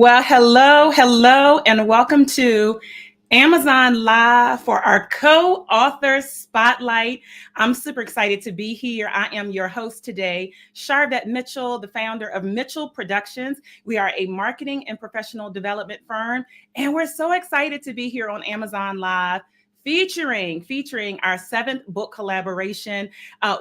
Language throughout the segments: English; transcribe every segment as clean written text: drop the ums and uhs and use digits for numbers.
Well, hello, and welcome to Amazon Live for our co-author spotlight. I'm super excited to be here. I am your host today, Sharvette Mitchell, the founder of Mitchell Productions. We are a marketing and professional development firm, and we're so excited to be here on Amazon Live featuring our seventh book collaboration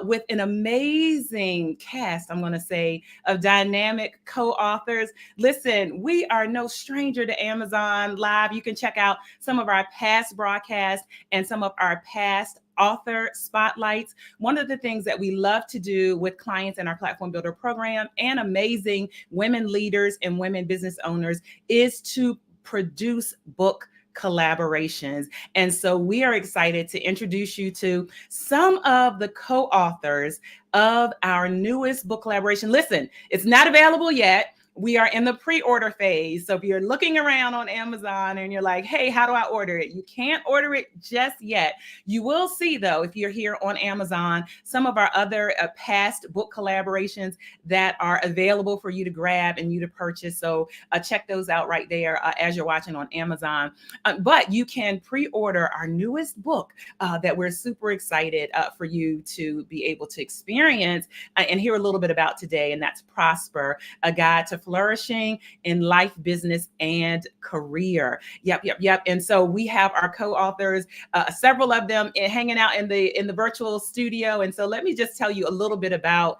with an amazing cast, I'm going to say, of dynamic co-authors. Listen, we are no stranger to Amazon Live. You can check out some of our past broadcasts and some of our past author spotlights. One of the things that we love to do with clients in our platform builder program and amazing women leaders and women business owners is to produce book collaborations. And so we are excited to introduce you to some of the co-authors of our newest book collaboration. Listen, it's not available yet. We are in the pre-order phase. So if you're looking around on Amazon and you're like, hey, how do I order it? You can't order it just yet. You will see, though, if you're here on Amazon, some of our other past book collaborations that are available for you to grab and you to purchase. So check those out right there as you're watching on Amazon. But you can pre-order our newest book that we're super excited for you to be able to experience and hear a little bit about today. And that's Prosper, a guide to flourishing in life, business, and career. Yep. And so we have our co-authors, several of them hanging out in the virtual studio. And so let me just tell you a little bit about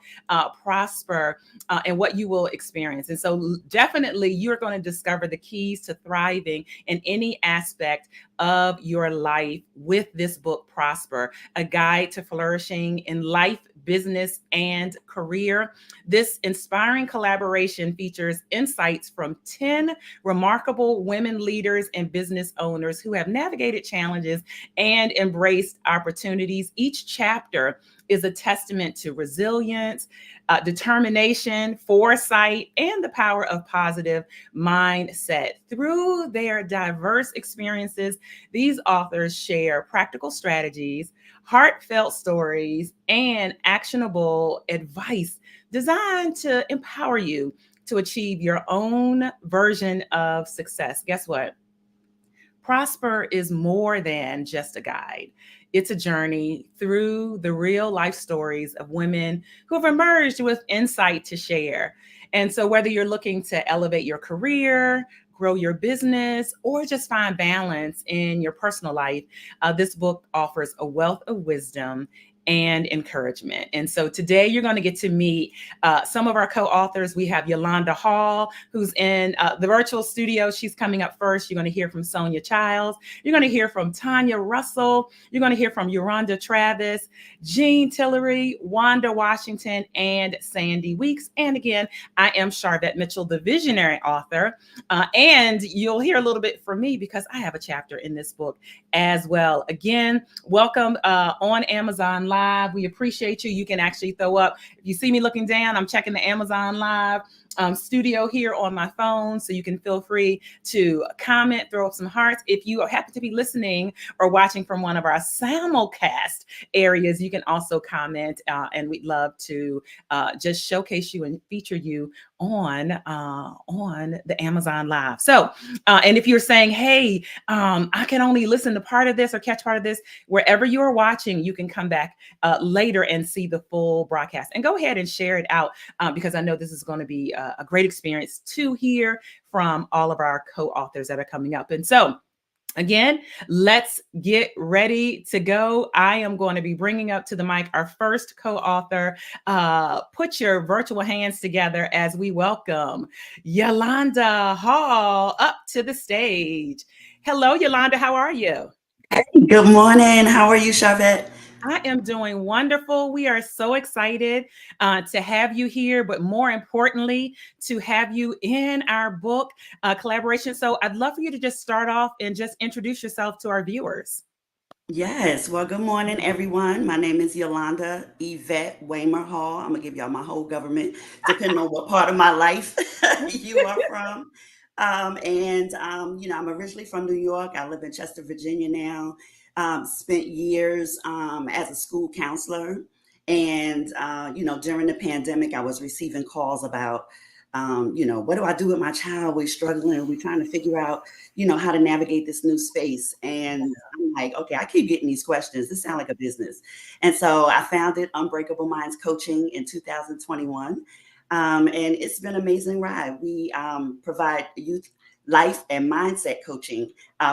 Prosper and what you will experience. And so definitely you're going to discover the keys to thriving in any aspect of your life with this book, Prosper, a guide to flourishing in life, business, and career. This inspiring collaboration features insights from 10 remarkable women leaders and business owners who have navigated challenges and embraced opportunities. Each chapter is a testament to resilience, determination, foresight, and the power of positive mindset. Through their diverse experiences, these authors share practical strategies, heartfelt stories, and actionable advice designed to empower you to achieve your own version of success. Guess what? Prosper is more than just a guide. It's a journey through the real life stories of women who have emerged with insight to share. And so whether you're looking to elevate your career, grow your business, or just find balance in your personal life, this book offers a wealth of wisdom and encouragement. And so today you're going to get to meet some of our co-authors. We have Yolanda Hall, who's in the virtual studio. She's coming up first. You're going to hear from Sonya Chiles. You're going to hear from Tanya Russell. You're going to hear from Euronda Travis, Jean Tillery, Wanda Washington, and Sandy Weeks. And again, I am Sharvette Mitchell, the visionary author. And you'll hear a little bit from me because I have a chapter in this book as well. Again, welcome on Amazon Live. We appreciate you. You can actually throw up, if you see me looking down, I'm checking the Amazon Live studio here on my phone. So you can feel free to comment, throw up some hearts. If you happen to be listening or watching from one of our simulcast areas, you can also comment and we'd love to just showcase you and feature you on the Amazon Live. So, and if you're saying, hey, I can only listen to part of this or catch part of this, wherever you are watching, you can come back later and see the full broadcast. And go ahead and share it out because I know this is going to be a great experience to hear from all of our co-authors that are coming up. And so, again, let's get ready to go. I am going to be bringing up to the mic our first co-author. Put your virtual hands together as we welcome Yolanda Hall up to the stage. Hello, Yolanda. How are you? Good morning. How are you, Sharvette? I am doing wonderful. We are so excited to have you here, but more importantly, to have you in our book collaboration. So I'd love for you to just start off and just introduce yourself to our viewers. Yes. Well, good morning, everyone. My name is Yolanda Yvette Waymer Hall. I'm gonna give y'all my whole government, depending on what part of my life you are from. I'm originally from New York. I live in Chester, Virginia now. Spent years as a school counselor, and during the pandemic, I was receiving calls about what do I do with my child? We're struggling. We're trying to figure out, how to navigate this new space. And I'm like, okay, I keep getting these questions. This sounds like a business. And so I founded Unbreakable Minds Coaching in 2021. And it's been an amazing ride. We provide youth life and mindset coaching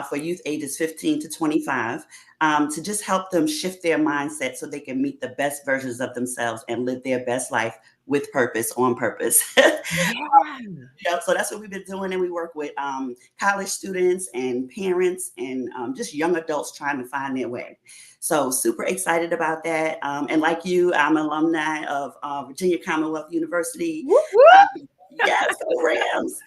for youth ages 15 to 25 to just help them shift their mindset so they can meet the best versions of themselves and live their best life with purpose, on purpose. So that's what we've been doing. And we work with college students and parents and just young adults trying to find their way. So super excited about that. And like you, I'm an alumni of Virginia Commonwealth University. Whoop, whoop. Yes, go Rams.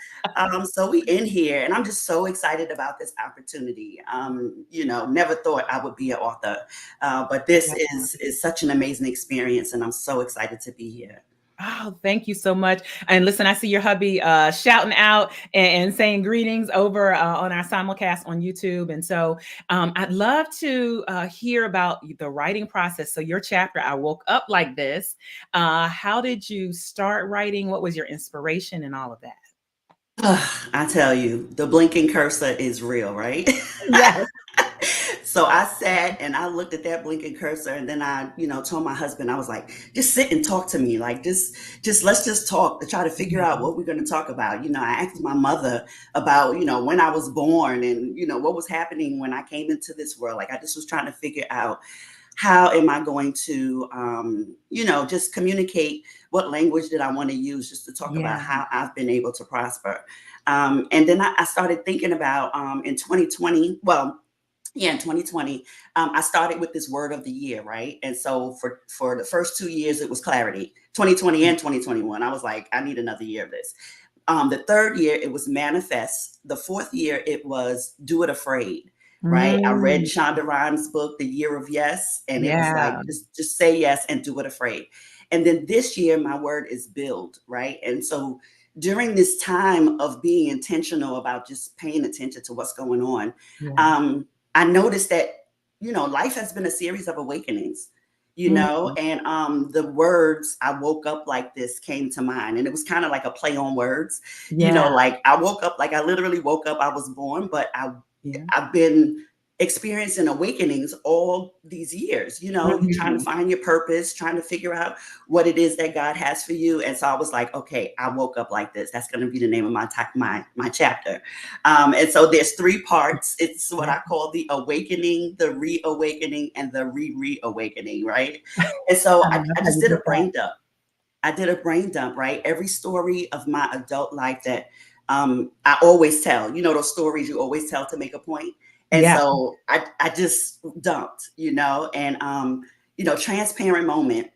So we in here, and I'm just so excited about this opportunity. Never thought I would be an author, but this is such an amazing experience, and I'm so excited to be here. Oh, thank you so much. And listen, I see your hubby shouting out and saying greetings over on our simulcast on YouTube. And so I'd love to hear about the writing process. So your chapter, I Woke Up Like This. How did you start writing? What was your inspiration and all of that? I tell you, the blinking cursor is real, right? Yes. So I sat and I looked at that blinking cursor, and then I, told my husband, I was like, just sit and talk to me. Like, just let's just talk to try to figure out what we're going to talk about. I asked my mother about, when I was born and, what was happening when I came into this world. Like, I just was trying to figure out how am I going to, just communicate what language did I want to use just to talk about how I've been able to prosper. And then I started thinking about in 2020, in 2020, I started with this word of the year, right? And so for the first 2 years, it was clarity. 2020 and 2021, I was like, I need another year of this. The third year, it was manifest. The fourth year, it was do it afraid, right? I read Shonda Rhimes' book, The Year of Yes, and it was like, just say yes and do it afraid. And then this year, my word is build, right? And so during this time of being intentional about just paying attention to what's going on, I noticed that, life has been a series of awakenings, and the words "I woke up like this" came to mind, and it was kind of like a play on words, like I woke up, like I literally woke up, I was born, but I've been experiencing awakenings all these years, you're trying to find your purpose, trying to figure out what it is that God has for you. And so I was like, okay, I woke up like this. That's going to be the name of my chapter. And so there's 3 parts. It's what I call the awakening, the reawakening, and the reawakening, right? And so I just did a brain dump. Right? Every story of my adult life that I always tell, those stories you always tell to make a point. And so I just dumped, and, transparent moment.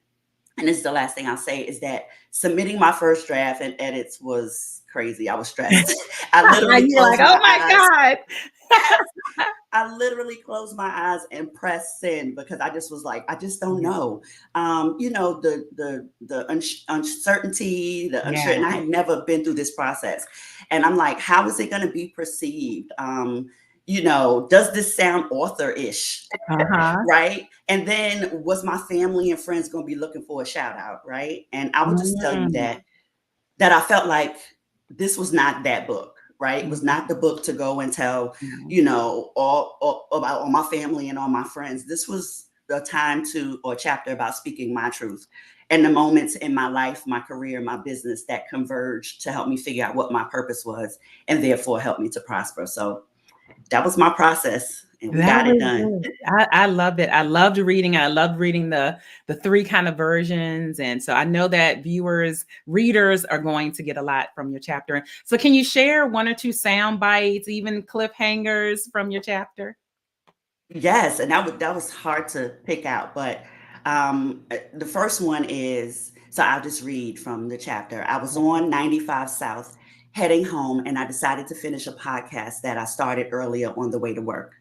And this is the last thing I'll say is that submitting my first draft and edits was crazy. I was stressed. I literally closed my eyes. God. I literally closed my eyes and pressed send because I just was like, I just don't know. The uncertainty, the uncertainty. I had never been through this process. And I'm like, how is it going to be perceived? Does this sound author-ish? Right? And then was my family and friends going to be looking for a shout out? Right? And I would just tell you that I felt like this was not that book. Right? It was not the book to go and tell, all about all my family and all my friends. This was the time or chapter about speaking my truth and the moments in my life, my career, my business that converged to help me figure out what my purpose was and therefore help me to prosper. So that was my process. And we got it done. I loved it. I loved reading. I loved reading the 3 kind of versions. And so I know that readers are going to get a lot from your chapter. So can you share 1 or 2 sound bites, even cliffhangers from your chapter? Yes. And that was hard to pick out. But the first one is, so I'll just read from the chapter. I was on 95 South heading home, and I decided to finish a podcast that I started earlier on the way to work.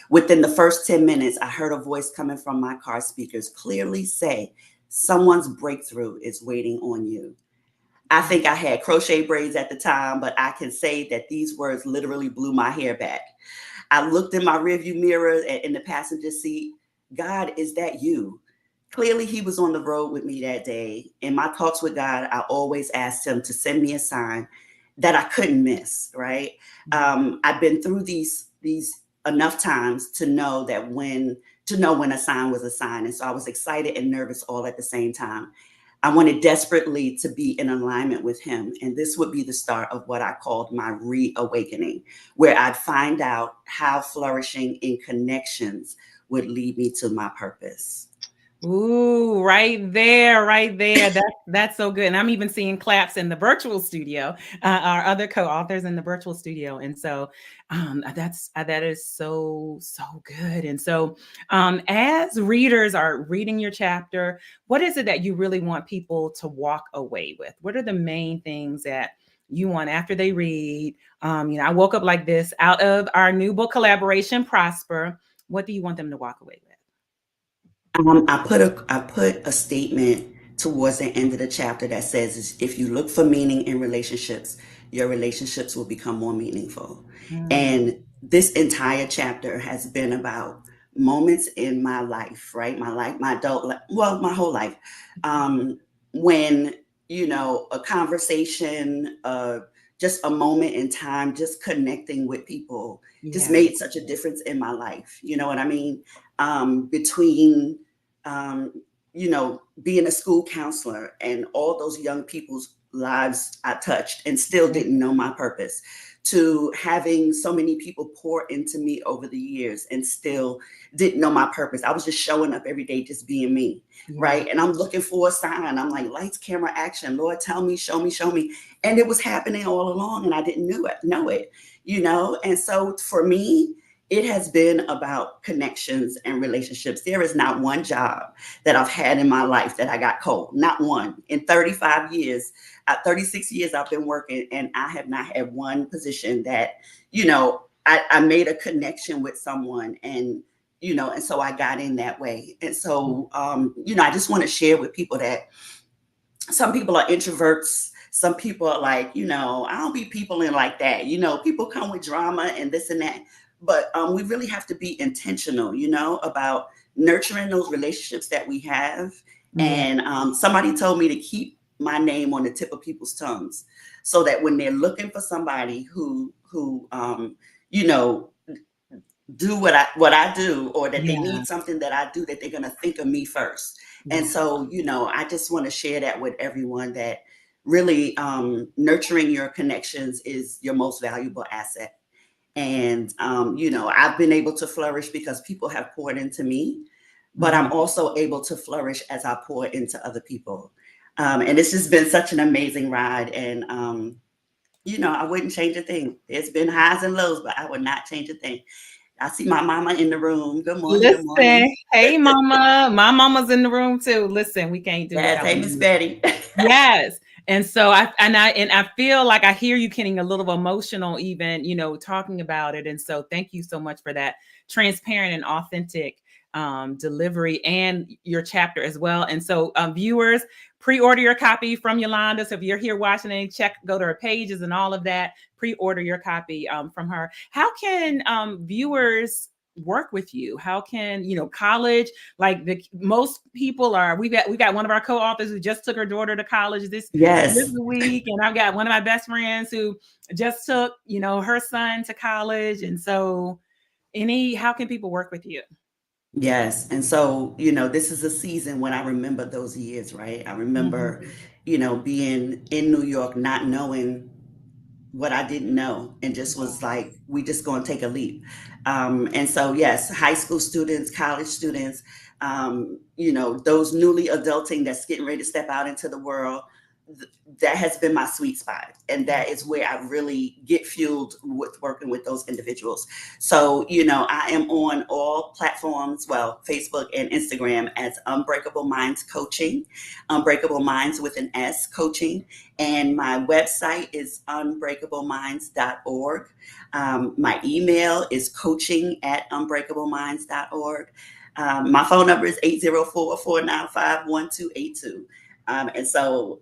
Within the first 10 minutes, I heard a voice coming from my car speakers clearly say, someone's breakthrough is waiting on you. I think I had crochet braids at the time, but I can say that these words literally blew my hair back. I looked in my rearview mirror in the passenger seat. God, is that you? clearly he was on the road with me that day. In my talks with God, I always asked him to send me a sign that I couldn't miss, right? I've been through these enough times to know that when a sign was a sign. And so I was excited and nervous all at the same time. I wanted desperately to be in alignment with him. And this would be the start of what I called my reawakening, where I'd find out how flourishing in connections would lead me to my purpose. Ooh, right there, right there. That's so good. And I'm even seeing claps in the virtual studio, our other co-authors in the virtual studio. And so that is so good. And so as readers are reading your chapter, what is it that you really want people to walk away with? What are the main things that you want after they read? I woke up like this out of our new book collaboration, Prosper. What do you want them to walk away with? I put a statement towards the end of the chapter that says, if you look for meaning in relationships, your relationships will become more meaningful. Mm, And this entire chapter has been about moments in my life, right? My life, my adult life, well, my whole life, um, when a conversation, just a moment in time, just connecting with people, just yeah. made such a difference in my life. You know what I mean? Between um, being a school counselor and all those young people's lives I touched and still didn't know my purpose, to having so many people pour into me over the years and still didn't know my purpose. I was just showing up every day, just being me, Yeah. right? And I'm looking for a sign. I'm like, lights, camera, action. Lord, tell me, show me, show me. And it was happening all along, and I didn't know it. And so for me, it has been about connections and relationships. There is not one job that I've had in my life that I got cold. Not one. In 35 years, 36 years I've been working, and I have not had one position that, I made a connection with someone, and so I got in that way. And so, I just want to share with people that some people are introverts. Some people are like, I don't be people in like that. People come with drama and this and that. But we really have to be intentional, about nurturing those relationships that we have. Yeah. And somebody told me to keep my name on the tip of people's tongues, so that when they're looking for somebody who you know do what I do, or that they Yeah. need something that I do, that they're going to think of me first. And Yeah. so, I just want to share that with everyone, that really nurturing your connections is your most valuable asset. And I've been able to flourish because people have poured into me, but Mhm. I'm also able to flourish as I pour into other people. And it's just been such an amazing ride. And I wouldn't change a thing. It's been highs and lows, but I would not change a thing. I see my mama in the room. Good morning. Good Listen, morning. hey mama. My mama's in the room too. Listen, we can't do Yes. without Hey, Miss you. Betty. Yes. And so I feel like I hear you getting a little emotional even, talking about it. And so thank you so much for that transparent and authentic delivery and your chapter as well. And so viewers, pre-order your copy from Yolanda. So if you're here watching and go to her pages and all of that, pre-order your copy from her. How can viewers work with you? How can, college, like the most people are, we got one of our co-authors who just took her daughter to college this Yes. week, and I've got one of my best friends who just took her son to college. And so how can people work with you? Yes. And so, this is a season when I remember those years, right? I remember, Mhm. being in New York, not knowing what I didn't know, and just was Yeah. like, we just going to take a leap. And so, yes, high school students, college students, those newly adulting that's getting ready to step out into the world, that has been my sweet spot. And that is where I really get fueled with working with those individuals. So, I am on all platforms, well, Facebook and Instagram, as Unbreakable Minds Coaching, Unbreakable Minds with an S coaching. And my website is unbreakableminds.org. My email is coaching@unbreakableminds.org. My phone number is 804-495-1282. And so,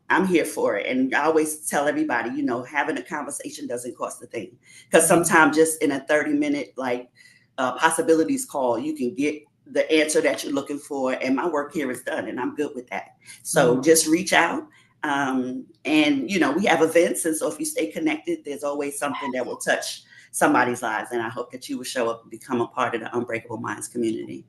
I'm here for it. And I always tell everybody, having a conversation doesn't cost a thing. Because Yeah. sometimes just in a 30-minute, like, possibilities call, you can get the answer that you're looking for, and my work here is done, and I'm good with that. So just reach out. And we have events, and so if you stay connected, there's always something that will touch somebody's lives, and I hope that you will show up and become a part of the Unbreakable Minds community.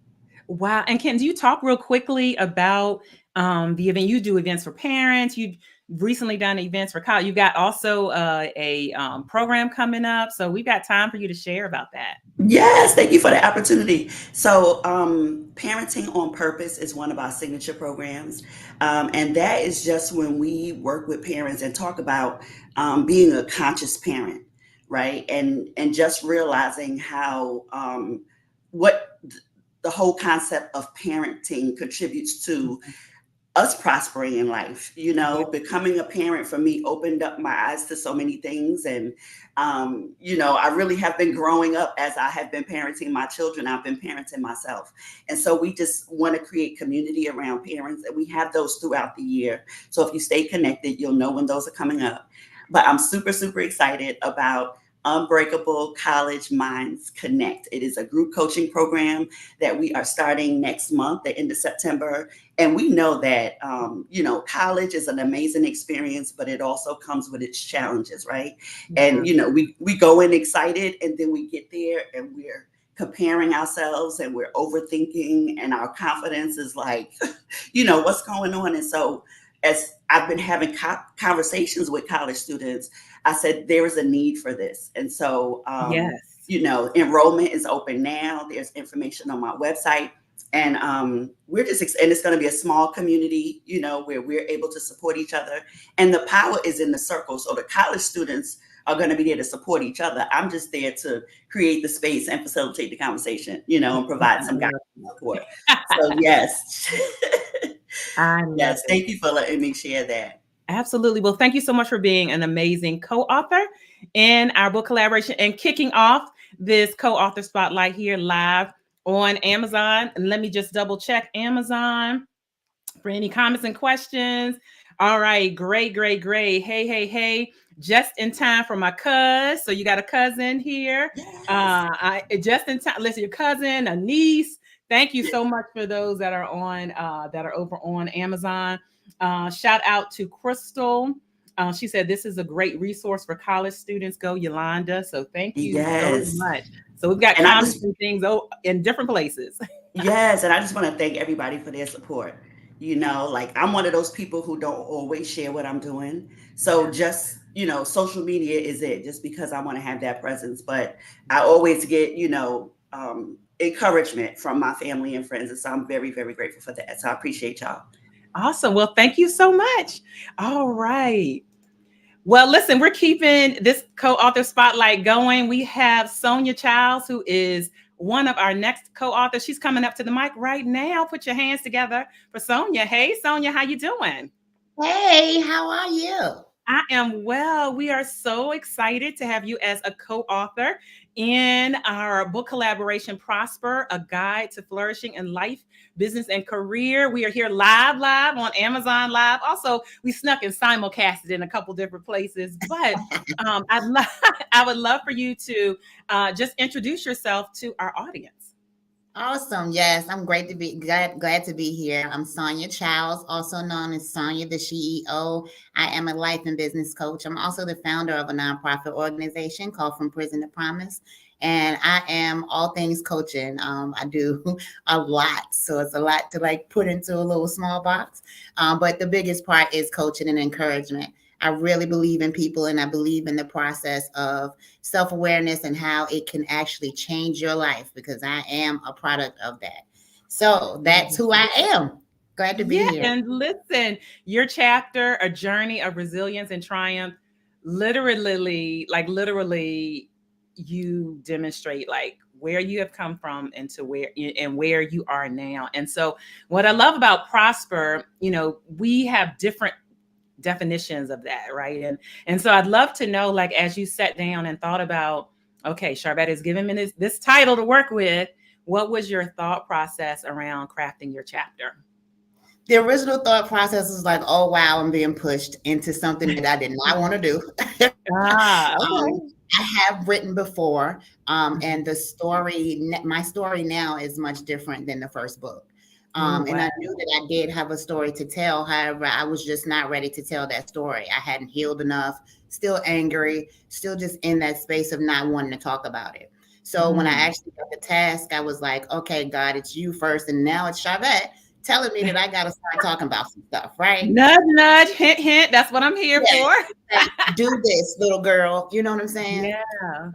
Wow. And Ken, do you talk real quickly about the event? You do events for parents. You've recently done events for college. You got also a program coming up. So we've got time for you to share about that. Yes, thank you for the opportunity. So, Parenting on Purpose is one of our signature programs. And that is just when we work with parents and talk about being a conscious parent, right? And just realizing how what the whole concept of parenting contributes to us prospering in life. Becoming a parent for me opened up my eyes to so many things. And I really have been growing up as I have been parenting my children. I've been parenting myself. And so we just want to create community around parents, and we have those throughout the year. So if you stay connected, you'll know when those are coming up. But I'm super, super excited about Unbreakable College Minds Connect. It is a group coaching program that we are starting next month, the end of September. And we know that, college is an amazing experience, but it also comes with its challenges, right? And, we go in excited, and then we get there and we're comparing ourselves and we're overthinking, and our confidence is like, what's going on? And so as I've been having conversations with college students, I said, there is a need for this. And so, Yes. Enrollment is open now. There's information on my website. And and it's going to be a small community, where we're able to support each other. And the power is in the circle. So the college students are going to be there to support each other. I'm just there to create the space and facilitate the conversation, and provide some guidance and support. So yes. I love Yes, it. thank you for letting me share that. Absolutely. Well, thank you so much for being an amazing co-author in our book collaboration and kicking off this co-author spotlight here live on Amazon. And let me just double check Amazon for any comments and questions. All right, great, great, great. Hey, hey, hey. Just in time for my cuz. So you got a cousin here. Yes. Just in time. Listen, your cousin, a niece. Thank you so much for those that are over on Amazon. Shout out to Crystal. She said this is a great resource for college students. Go Yolanda. So thank you so Yes. much. So we've got And I comments just and things in different places. Yes, and I just want to thank everybody for their support. Like I'm one of those people who don't always share what I'm doing. So just, social media is it just because I want to have that presence. But I always get, encouragement from my family and friends. And so I'm very, very grateful for that. So I appreciate y'all. Awesome. Well, thank you so much. All right. Well, listen, we're keeping this co-author spotlight going. We have Sonya Chiles, who is one of our next co-authors. She's coming up to the mic right now. Put your hands together for Sonya. Hey, Sonya, how you doing? Hey, how are you? I am well. We are so excited to have you as a co-author in our book collaboration, Prosper, A Guide to Flourishing in Life, Business, and Career. We are here live on Amazon Live. Also, we snuck and simulcasted in a couple different places. But I would love for you to just introduce yourself to our audience. Awesome. Yes, I'm great to be glad to be here. I'm Sonya Chiles, also known as Sonya the CEO. I am a life and business coach. I'm also the founder of a nonprofit organization called From Prison to Promise. And I am all things coaching. I do a lot. So it's a lot to put into a little small box. But the biggest part is coaching and encouragement. I really believe in people, and I believe in the process of self-awareness and how it can actually change your life, because I am a product of that. So that's who I am. Glad to be here. And listen, your chapter, A Journey of Resilience and Triumph, literally, you demonstrate where you have come from and to where you are now. And so what I love about Prosper, we have different definitions of that, right? And so I'd love to know, as you sat down and thought about, okay, Sharvette has given me this title to work with, what was your thought process around crafting your chapter? The original thought process was like, oh wow, I'm being pushed into something that I did not want to do. Ah, um, okay. I have written before, and my story now is much different than the first book. Oh, And wow. I knew that I did have a story to tell. However, I was just not ready to tell that story. I hadn't healed enough, still angry, still just in that space of not wanting to talk about it. So when I Mm. actually got the task, I was like, okay, God, it's you first. And now it's Sharvette telling me that I got to start talking about some stuff, right? Nudge, nudge, hint, hint. That's what I'm here Yeah. for. Like, do this, little girl. You know what I'm saying? Yeah.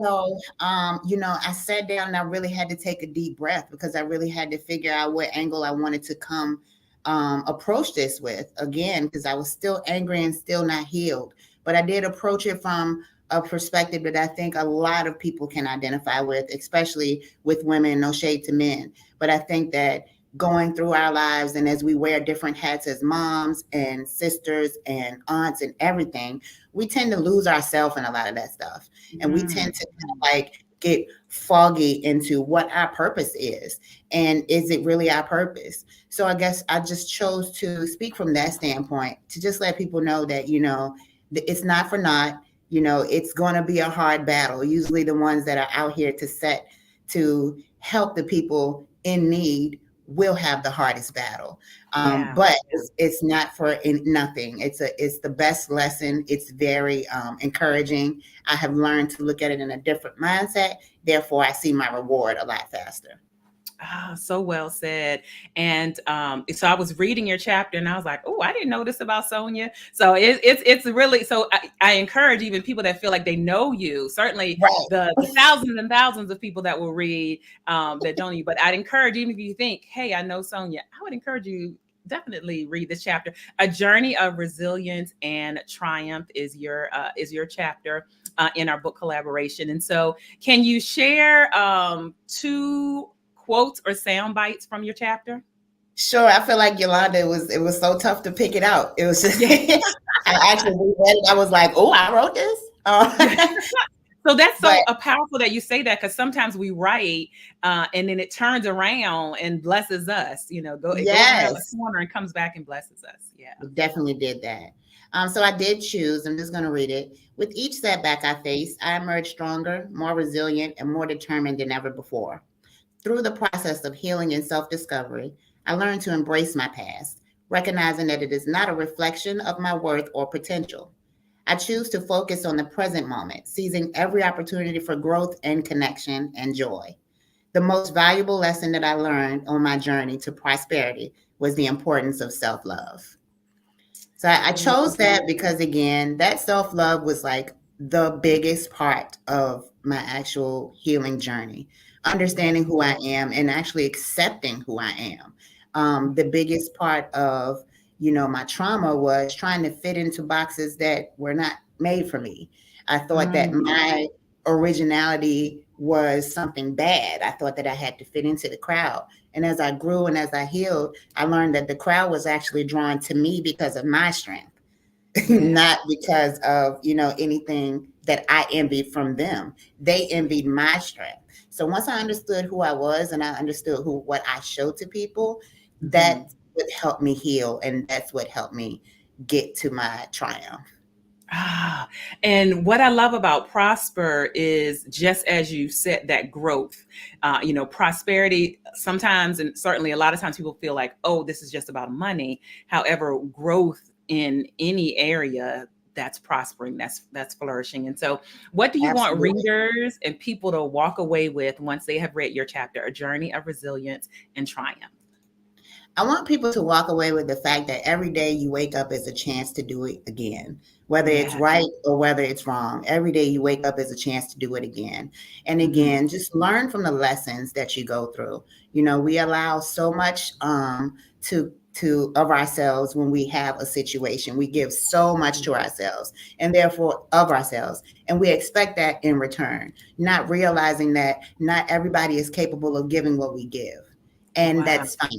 So, I sat down and I really had to take a deep breath because I really had to figure out what angle I wanted to come approach this with again, because I was still angry and still not healed. But I did approach it from a perspective that I think a lot of people can identify with, especially with women, no shade to men. But I think that going through our lives and as we wear different hats as moms and sisters and aunts and everything, we tend to lose ourselves in a lot of that stuff. And we Mm. tend to kind of like get foggy into what our purpose is. And is it really our purpose? So I guess I just chose to speak from that standpoint to just let people know that, it's not for naught. It's going to be a hard battle. Usually the ones that are out here to help the people in need will have the hardest battle. Yeah. But it's not for nothing. It's the best lesson. It's very encouraging. I have learned to look at it in a different mindset. Therefore, I see my reward a lot faster. Ah, so well said. And so I was reading your chapter, and I was like, "Oh, I didn't know this about Sonya." So it's really so. I encourage even people that feel like they know you. Certainly, Right. the thousands and thousands of people that will read that don't know you. But I'd encourage, even if you think, "Hey, I know Sonya," I would encourage you definitely read this chapter. A Journey of Resilience and Triumph is your chapter in our book collaboration. And so, can you share two quotes or sound bites from your chapter? Sure. I feel like Yolanda, it was so tough to pick it out. It was just Yeah. I actually read it. I was like, oh, I wrote this. So that's But so powerful that you say that, because sometimes we write and then it turns around and blesses us. It goes around the yes. corner and comes back and blesses us. Yeah. It definitely did that. So I did choose, I'm just going to read it. With each setback I faced, I emerged stronger, more resilient, and more determined than ever before. Through the process of healing and self discovery, I learned to embrace my past, recognizing that it is not a reflection of my worth or potential. I choose to focus on the present moment, seizing every opportunity for growth and connection and joy. The most valuable lesson that I learned on my journey to prosperity was the importance of self love. So I chose that because, again, that self love was like the biggest part of my actual healing journey. Understanding who I am and actually accepting who I am. The biggest part of, my trauma was trying to fit into boxes that were not made for me. I thought that Mm. my originality was something bad. I thought that I had to fit into the crowd. And as I grew and as I healed, I learned that the crowd was actually drawn to me because of my strength, Yeah. not because of, anything that I envied from them. They envied my strength. So once I understood who I was and I understood what I showed to people, Mhm. that's what helped me heal. And that's what helped me get to my triumph. Ah, and what I love about Prosper is, just as you said, that growth. Prosperity sometimes, and certainly a lot of times, people feel like, oh, this is just about money. However, growth in any area, that's prospering, that's flourishing. And so, what do you want Absolutely. readers and people to walk away with once they have read your chapter, A Journey of Resilience and Triumph? I want people to walk away with the fact that every day you wake up is a chance to do it again, whether it's Yeah. right or whether it's wrong. Every day you wake up is a chance to do it again. And Mhm. again, just learn from the lessons that you go through. We allow so much to of ourselves when we have a situation. We give so much to ourselves and therefore of ourselves. And we expect that in return, not realizing that not everybody is capable of giving what we give. And Wow. that's fine.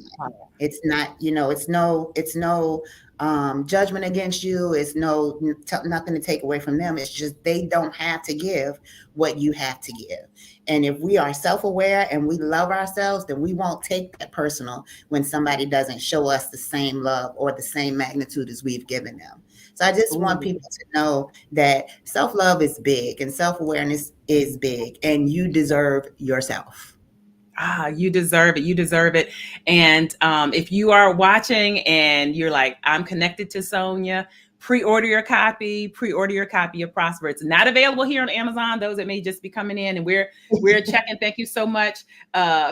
It's not, it's no judgment against you. It's nothing to take away from them. It's just they don't have to give what you have to give. And if we are self-aware and we love ourselves, then we won't take that personal when somebody doesn't show us the same love or the same magnitude as we've given them. So I just want people to know that self-love is big and self-awareness is big, and you deserve yourself. You deserve it. You deserve it. And if you are watching and you're like, I'm connected to Sonya, pre-order your copy of Prosper. It's not available here on Amazon. Those that may just be coming in, and we're checking. Thank you so much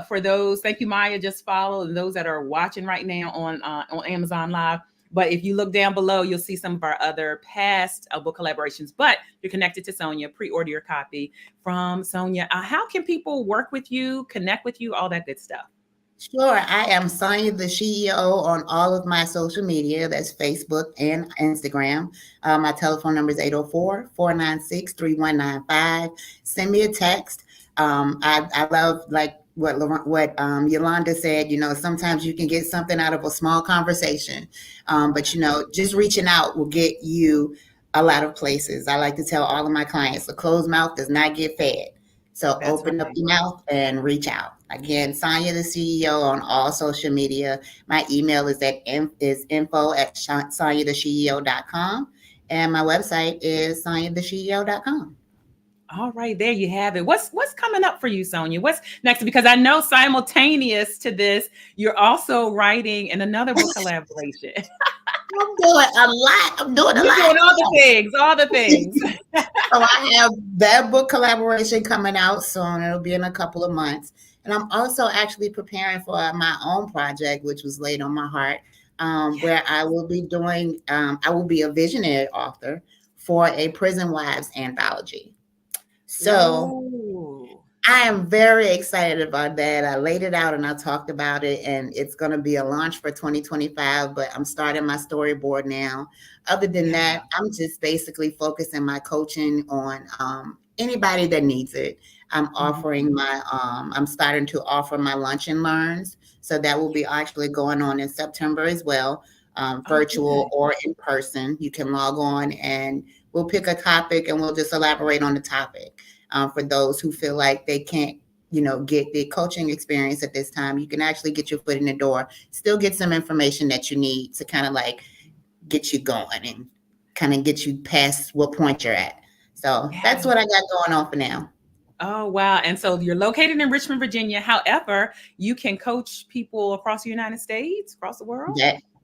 for those. Thank you, Maya. Just follow, and those that are watching right now on Amazon Live. But if you look down below, you'll see some of our other past book collaborations. But you're connected to Sonya, pre-order your copy from Sonya. How can people work with you, connect with you, all that good stuff? Sure. I am Sonya, the CEO, on all of my social media. That's Facebook and Instagram. My telephone number is 804-496-3195. Send me a text. I love, like what Yolanda said, sometimes you can get something out of a small conversation. But, just reaching out will get you a lot of places. I like to tell all of my clients, a closed mouth does not get fed. So That's open up your mouth and reach out. Again, Sonya, the CEO, on all social media. My email is info@sonytheceo.com. And my website is sonytheceo.com. All right, there you have it. What's coming up for you, Sonya? What's next? Because I know simultaneous to this, you're also writing in another book collaboration. I'm doing a lot. I'm doing a lot. Doing all the things. So I have that book collaboration coming out soon. It'll be in a couple of months. And I'm also actually preparing for my own project, which was laid on my heart, where I will be doing, I will be a visionary author for a Prison Wives anthology. So I am very excited about that. I laid it out and I talked about it, and it's going to be a launch for 2025, but I'm starting my storyboard now. Other than that, I'm just basically focusing my coaching on anybody that needs it. I'm offering I'm starting to offer my lunch and learns. So that will be actually going on in September as well, virtual or in person. You can log on and we'll pick a topic and we'll just elaborate on the topic. For those who feel like they can't, get the coaching experience at this time, you can actually get your foot in the door, still get some information that you need to kind of like get you going and kind of get you past what point you're at. So that's what I got going on for now. Oh, wow. And so you're located in Richmond, Virginia. However, you can coach people across the United States, across the world?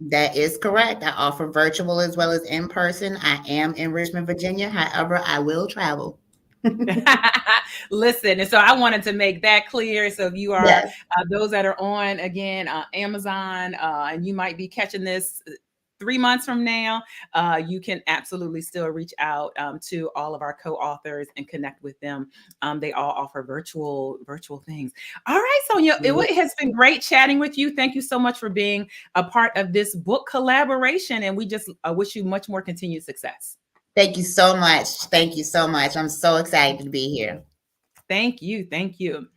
That is correct. I offer virtual as well as in person. I am in Richmond, Virginia. However, I will travel. Listen, and so I wanted to make that clear. So if you are those that are on, again, Amazon, and you might be catching this 3 months from now, you can absolutely still reach out to all of our co-authors and connect with them. They all offer virtual things. All right, Sonya, it has been great chatting with you. Thank you so much for being a part of this book collaboration, and we just wish you much more continued success. Thank you so much. Thank you so much. I'm so excited to be here. Thank you. Thank you.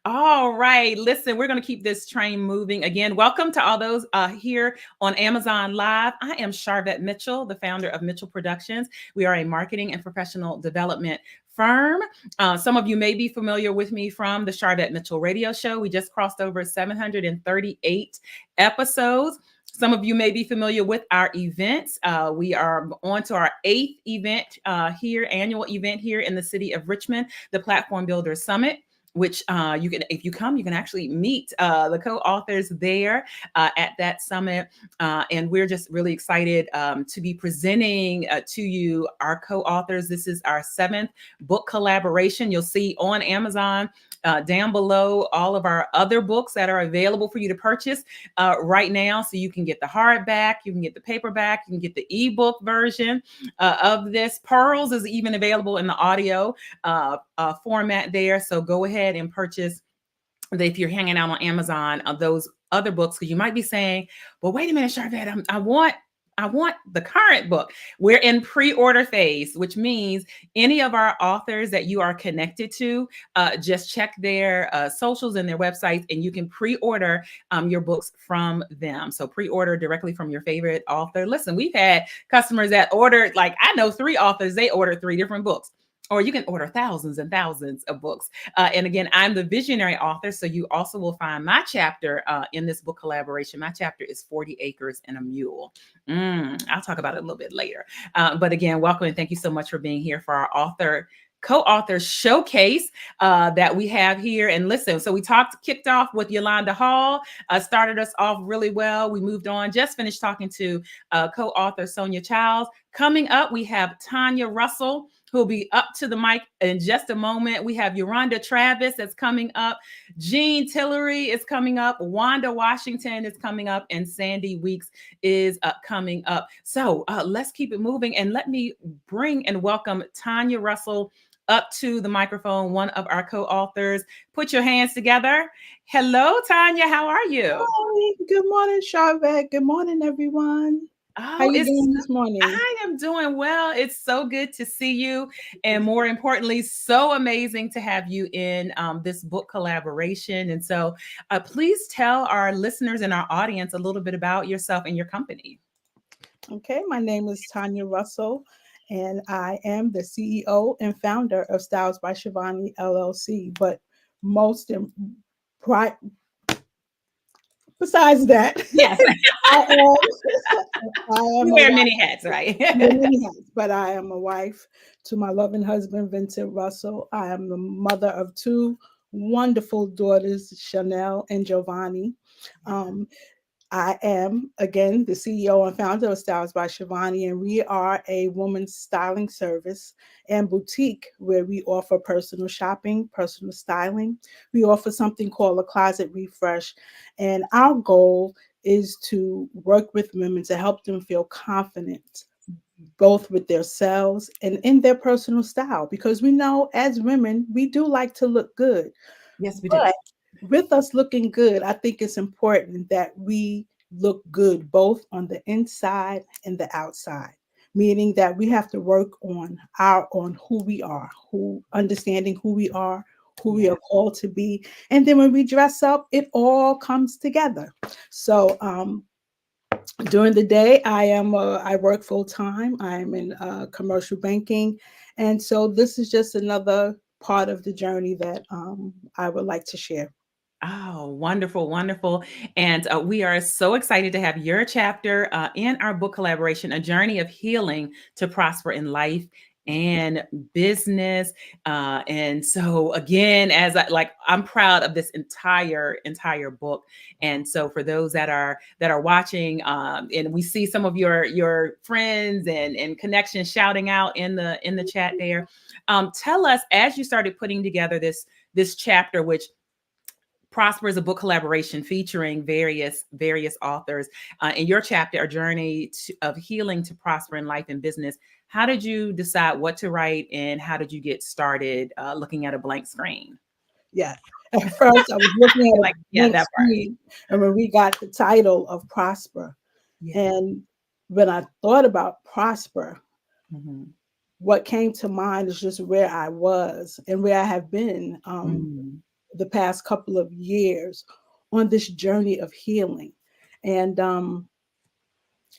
All right. Listen, we're going to keep this train moving. Again, welcome to all those here on Amazon Live. I am Sharvette Mitchell, the founder of Mitchell Productions. We are a marketing and professional development firm. Some of you may be familiar with me from the Sharvette Mitchell radio show. We just crossed over 738 episodes. Some of you may be familiar with our events. We are on to our 8th event annual event here in the city of Richmond, the Platform Builder Summit, which you can, if you come, you can actually meet the co-authors there at that summit. And we're just really excited to be presenting to you our co-authors. This is our 7th book collaboration. You'll see on Amazon down below all of our other books that are available for you to purchase right now. So you can get the hardback, you can get the paperback, you can get the ebook version of this. Pearls is even available in the audio format there. So go ahead and purchase if you're hanging out on Amazon of those other books, because you might be saying, well, wait a minute, Sharvette, I want the current book. We're in pre-order phase, which means any of our authors that you are connected to, just check their socials and their websites, and you can pre-order your books from them. So pre-order directly from your favorite author. Listen, we've had customers that ordered, like I know 3 authors, they ordered 3 different books. Or you can order thousands and thousands of books. And again, I'm the visionary author, so you also will find my chapter in this book collaboration. My chapter is 40 Acres and a Mule. I'll talk about it a little bit later. But again, welcome and thank you so much for being here for our co-author showcase that we have here. And listen, so we kicked off with Yolanda Hall, started us off really well. We moved on, just finished talking to co-author Sonya Chiles. Coming up, we have Tanya Russell, who'll be up to the mic in just a moment. We have Euronda Travis that's coming up. Jean Tillery is coming up. Wanda Washington is coming up. And Sandy Weeks is coming up. So let's keep it moving. And let me bring and welcome Tanya Russell up to the microphone, one of our co-authors. Put your hands together. Hello, Tanya. How are you? Hi. Good morning, Sharvette. Good morning, everyone. How are you doing this morning? I am doing well. It's so good to see you. And more importantly, so amazing to have you in this book collaboration. And so please tell our listeners and our audience a little bit about yourself and your company. Okay, my name is Tanya Russell, and I am the CEO and founder of Styles by Shivani LLC. But besides that, yes, I am you wear many hats, right? Many hats, but I am a wife to my loving husband, Vincent Russell. I am the mother of 2 wonderful daughters, Chanel and Giovanni. I am, again, the CEO and founder of Styles by Shivani, and we are a woman's styling service and boutique where we offer personal shopping, personal styling. We offer something called a closet refresh, and our goal is to work with women to help them feel confident, both with themselves and in their personal style, because we know as women, we do like to look good. Yes, we do. But with us looking good, I think it's important that we look good both on the inside and the outside, meaning that we have to work on who we are, understanding who we are, who we are called to be. And then when we dress up, it all comes together. So during the day, I work full time. I'm in commercial banking. And so this is just another part of the journey that I would like to share. Oh, wonderful, wonderful. And we are so excited to have your chapter in our book collaboration, A Journey of Healing to Prosper in Life and Business. And so again, I'm proud of this entire book. And so for those that are watching, and we see some of your friends and connections shouting out in the chat there. Tell us, as you started putting together this chapter, which Prosper is a book collaboration featuring various authors. In your chapter, A Journey of Healing to Prosper in Life and Business, how did you decide what to write, and how did you get started looking at a blank screen? Yeah. At first, I was looking at a blank screen, and when we got the title of Prosper, and when I thought about Prosper, what came to mind is just where I was and where I have been the past couple of years on this journey of healing. And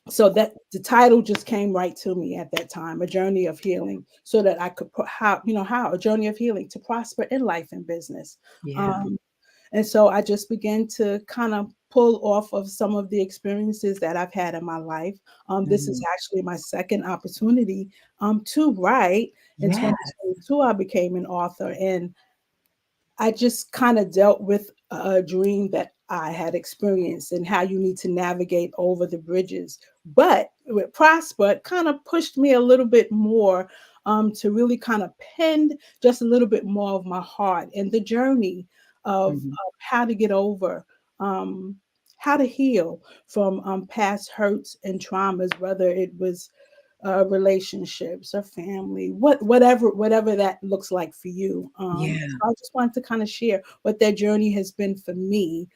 so that the title just came right to me at that time, A Journey of Healing, so that I could put how a journey of healing to prosper in life and business. And so I just began to kind of pull off of some of the experiences that I've had in my life. This is actually my second opportunity to write. In 2022, I became an author, and I just kind of dealt with a dream that I had experienced and how you need to navigate over the bridges. But with Prosper, it kind of pushed me a little bit more to really kind of pen just a little bit more of my heart and the journey of how to get over, how to heal from past hurts and traumas, whether it was relationships or family, whatever that looks like for you. So I just wanted to kind of share what that journey has been for me,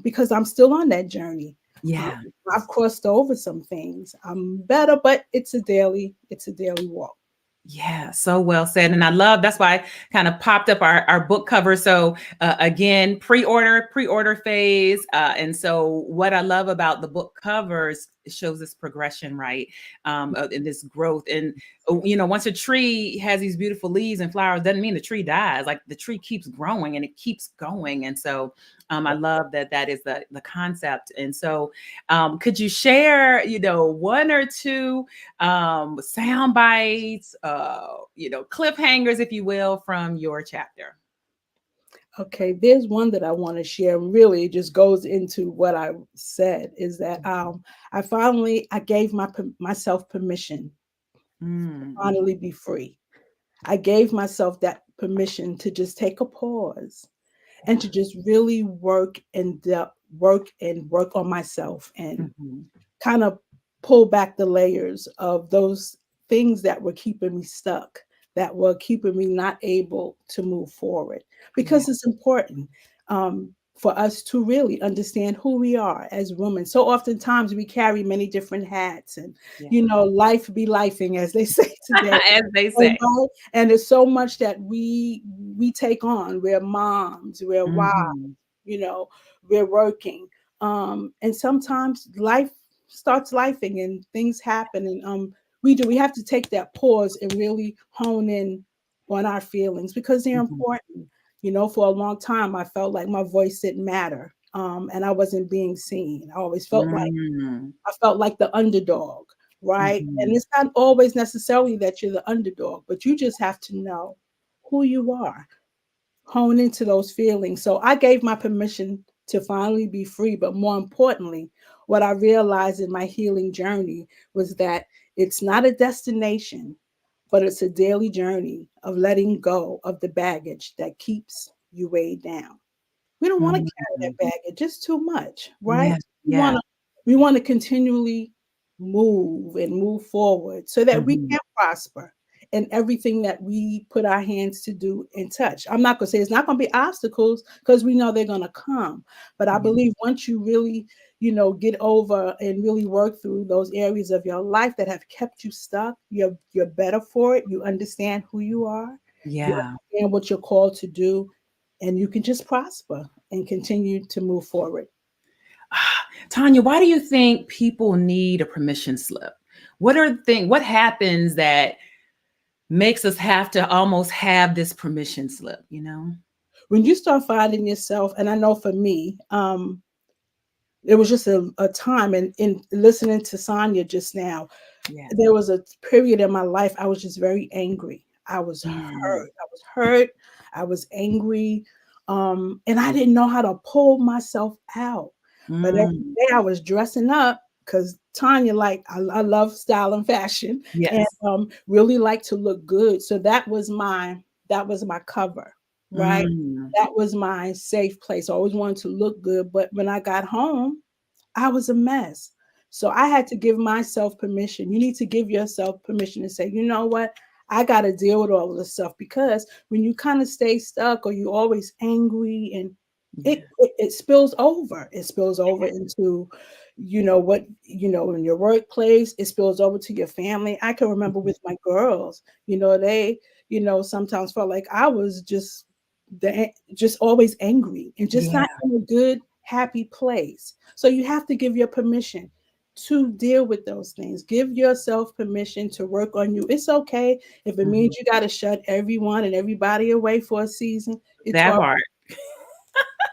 because I'm still on that journey. Yeah. I've crossed over some things. I'm better, but it's a daily walk. Yeah, so well said. And I love, that's why I kind of popped up our book cover. So again, pre-order phase. And so what I love about the book covers, it shows this progression, right? In this growth. And, once a tree has these beautiful leaves and flowers, doesn't mean the tree dies. Like the tree keeps growing and it keeps going. And so I love that is the concept. And so could you share, one or two sound bites, cliffhangers, if you will, from your chapter? Okay, there's one that I want to share. Really, it just goes into what I said. Is that I gave myself permission to finally be free. I gave myself that permission to just take a pause and to just really work on myself and kind of pull back the layers of those things that were keeping me stuck, that were keeping me not able to move forward. Because it's important for us to really understand who we are as women. So oftentimes we carry many different hats, and life be lifing, as they say today. As they say. And there's so much that we take on. We're moms, we're wives, we're working. And sometimes life starts lifing and things happen. And we have to take that pause and really hone in on our feelings because they're important. For a long time, I felt like my voice didn't matter. And I wasn't being seen. I always felt like the underdog, right? And it's not always necessarily that you're the underdog, but you just have to know who you are, hone into those feelings. So I gave my permission to finally be free. But more importantly, what I realized in my healing journey was that it's not a destination, but it's a daily journey of letting go of the baggage that keeps you weighed down. We don't want to carry that baggage, just too much, right? Yeah. We want to continually move forward so that we can prosper in everything that we put our hands to do and touch. I'm not going to say it's not going to be obstacles because we know they're going to come. But I believe once you really, get over and really work through those areas of your life that have kept you stuck, you're better for it. You understand who you are. Yeah. You understand what you're called to do. And you can just prosper and continue to move forward. Tanya, why do you think people need a permission slip? What happens that makes us have to almost have this permission slip, When you start finding yourself, and I know for me, it was just a time, and in listening to Sonya just now, there was a period in my life I was just very angry. I was hurt. I was angry. And I didn't know how to pull myself out. But every day I was dressing up because Tanya, I love style and fashion, and really like to look good. So that was my cover, right? That was my safe place. I always wanted to look good, but when I got home, I was a mess. So I had to give myself permission. You need to give yourself permission to say, you know what? I got to deal with all of this stuff, because when you kind of stay stuck or you're always angry, and it spills over. It spills over into, in your workplace. It spills over to your family. I can remember with my girls, they, sometimes felt like I was just always angry and just not in a good, happy place. So you have to give your permission to deal with those things. Give yourself permission to work on you. It's okay if it means you got to shut everyone and everybody away for a season. It's that part.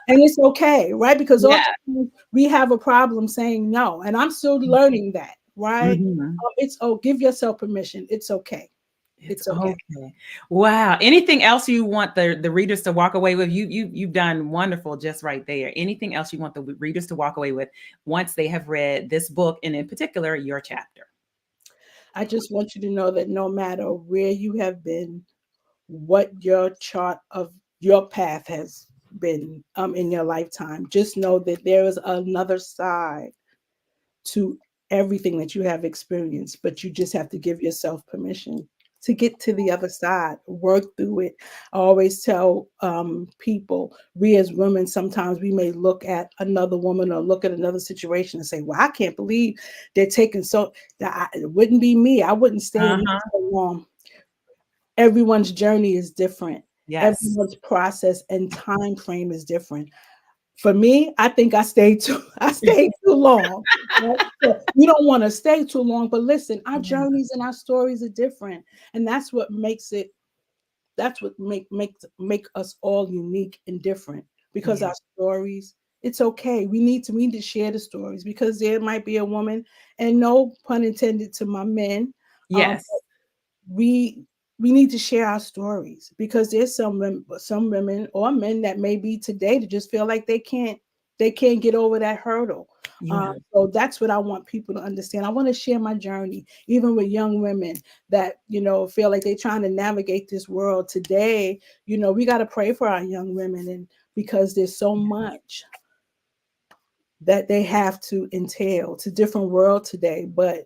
And it's okay, right? Because often we have a problem saying no. And I'm still learning that, right? Give yourself permission. It's okay. It's okay. Wow. Anything else you want the readers to walk away with? You've done wonderful just right there. Anything else you want the readers to walk away with once they have read this book, and in particular, your chapter? I just want you to know that no matter where you have been, what your chart of your path has been in your lifetime, just know that there is another side to everything that you have experienced, but you just have to give yourself permission to get to the other side, work through it. I always tell people, we as women, sometimes we may look at another woman or look at another situation and say, well, I can't believe they're taking it wouldn't be me. I wouldn't stay in this so long. Everyone's journey is different. Yes. Everyone's process and time frame is different. For me, I think I stayed too long. Right? So you don't want to stay too long, but listen, our journeys and our stories are different. And that's what makes it, that's what make us all unique and different, because our stories, it's okay. We need to share the stories, because there might be a woman, and no pun intended to my men. Yes. We need to share our stories, because there's some women or men that may be today to just feel like they can't get over that hurdle. So that's what I want people to understand. I want to share my journey, even with young women that, feel like they're trying to navigate this world today. We got to pray for our young women, and because there's so much that they have to entail. It's a different world today, but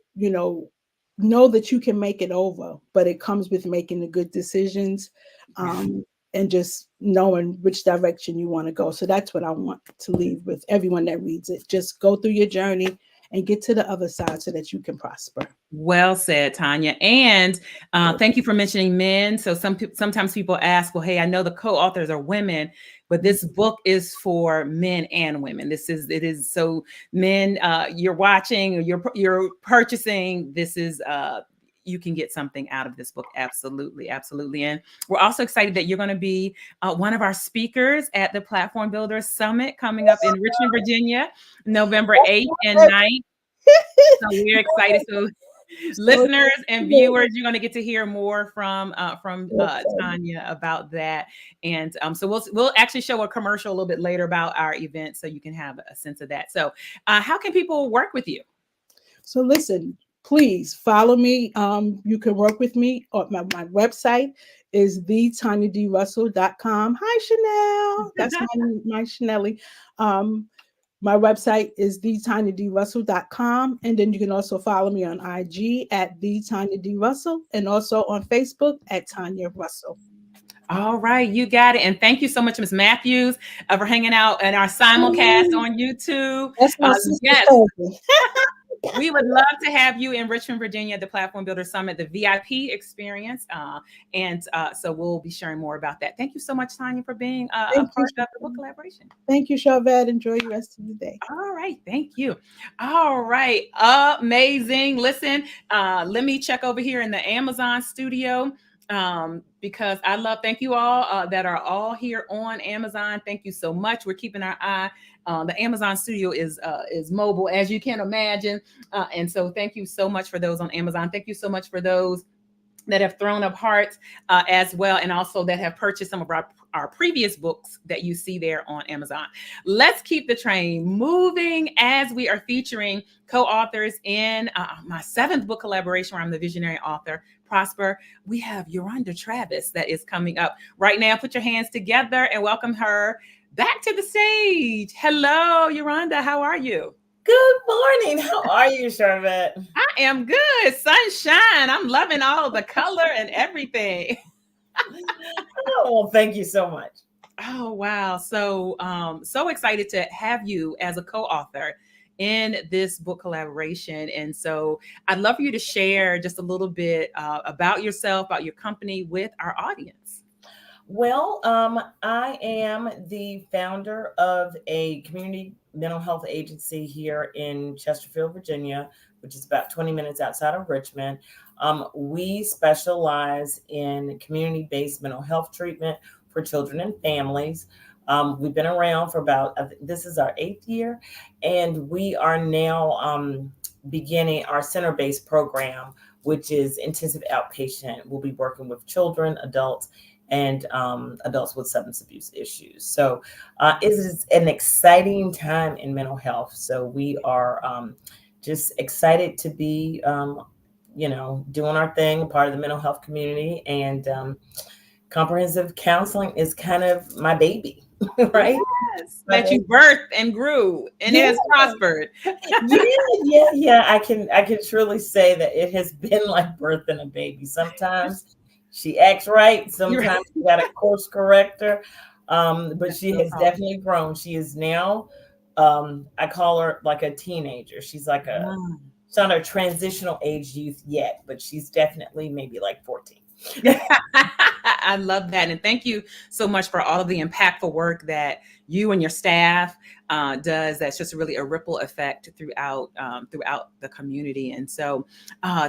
know that you can make it over, but it comes with making the good decisions, and just knowing which direction you want to go. So that's what I want to leave with everyone that reads it. Just go through your journey and get to the other side so that you can prosper. Well said, Tanya. And thank you for mentioning men. So sometimes people ask, well, hey, I know the co-authors are women, but this book is for men and women. It is so men, you're watching, you're purchasing. This is you can get something out of this book. Absolutely. Absolutely. And we're also excited that you're going to be one of our speakers at the Platform Builders Summit coming up in Richmond, Virginia, November 8th and 9th. So we're excited. So listeners and viewers, you're going to get to hear more from Tanya about that. And so we'll actually show a commercial a little bit later about our event, so you can have a sense of that. So how can people work with you? So listen, please follow me. You can work with me. My website is thetanyadrussell.com. Hi, Chanel. That's my Chanelly. My website is thetanyadrussell.com. And then you can also follow me on IG at thetanyadrussell, and also on Facebook at Tanya Russell. All right, you got it. And thank you so much, Ms. Matthews, for hanging out in our simulcast on YouTube. That's my sister. Yes. We would love to have you in Richmond, Virginia, at the Platform Builder Summit, the VIP experience. So we'll be sharing more about that. Thank you so much, Tanya, for being a part of the book collaboration. Thank you, Sharvette. Enjoy the rest of the day. All right. Thank you. All right. Amazing. Listen, let me check over here in the Amazon studio. Because thank you all that are all here on Amazon. Thank you so much. We're keeping our eye. The Amazon studio is mobile, as you can imagine. And so thank you so much for those on Amazon. Thank you so much for those that have thrown up hearts as well, and also that have purchased some of our previous books that you see there on Amazon. Let's keep the train moving as we are featuring co-authors in my 7th book collaboration, where I'm the visionary author, Prosper. We have Euronda Travis that is coming up right now. Put your hands together and welcome her back to the stage. Hello, Euronda. How are you? Good morning. How are you, Sharvette? I am good. Sunshine. I'm loving all the color and everything. Oh, well, thank you so much. Oh, wow. So, so excited to have you as a co-author in this book collaboration. And so I'd love for you to share just a little bit about yourself, about your company with our audience. Well, I am the founder of a community mental health agency here in Chesterfield, Virginia, which is about 20 minutes outside of Richmond. We specialize in community-based mental health treatment for children and families. We've been around for this is our 8th year, and we are now beginning our center-based program, which is intensive outpatient. We'll be working with children, adults, and adults with substance abuse issues. So it is an exciting time in mental health. So we are just excited to be, doing our thing, part of the mental health community, and comprehensive counseling is kind of my baby, right? Yes, that you birthed and grew, and it has prospered. Yeah. I can truly say that it has been like birthing a baby. Sometimes she acts right, sometimes you got to course correct her, but she has definitely grown. She is now, I call her like a teenager. She's like she's not a transitional age youth yet, but she's definitely maybe like 14. I love that. And thank you so much for all of the impactful work that you and your staff does. That's just really a ripple effect throughout the community. And so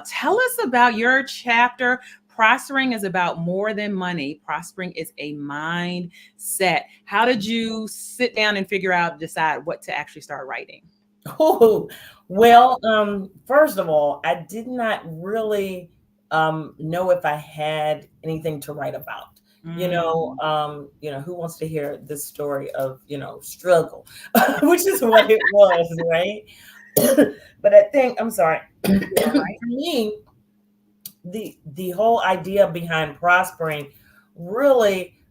tell us about your chapter. Prospering is about more than money. Prospering is a mindset. How did you sit down and decide what to actually start writing? Oh, well, first of all, I did not really know if I had anything to write about. Who wants to hear this story of, struggle, which is what it was, right? But I think, I'm sorry, for me, the whole idea behind prospering really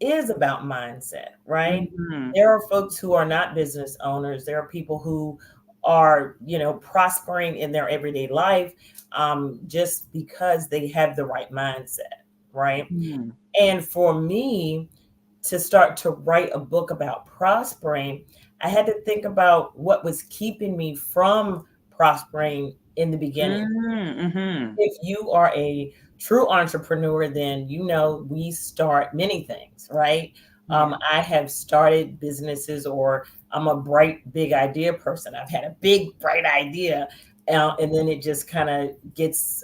is about mindset, right? Mm-hmm. There are folks who are not business owners. There are people who are, prospering in their everyday life just because they have the right mindset, right? Mm-hmm. And for me to start to write a book about prospering, I had to think about what was keeping me from prospering in the beginning. Mm-hmm. If you are a true entrepreneur, then we start many things, right? Yeah. I have started businesses, or I'm a bright, big idea person. I've had a big, bright idea, and then it just kind of gets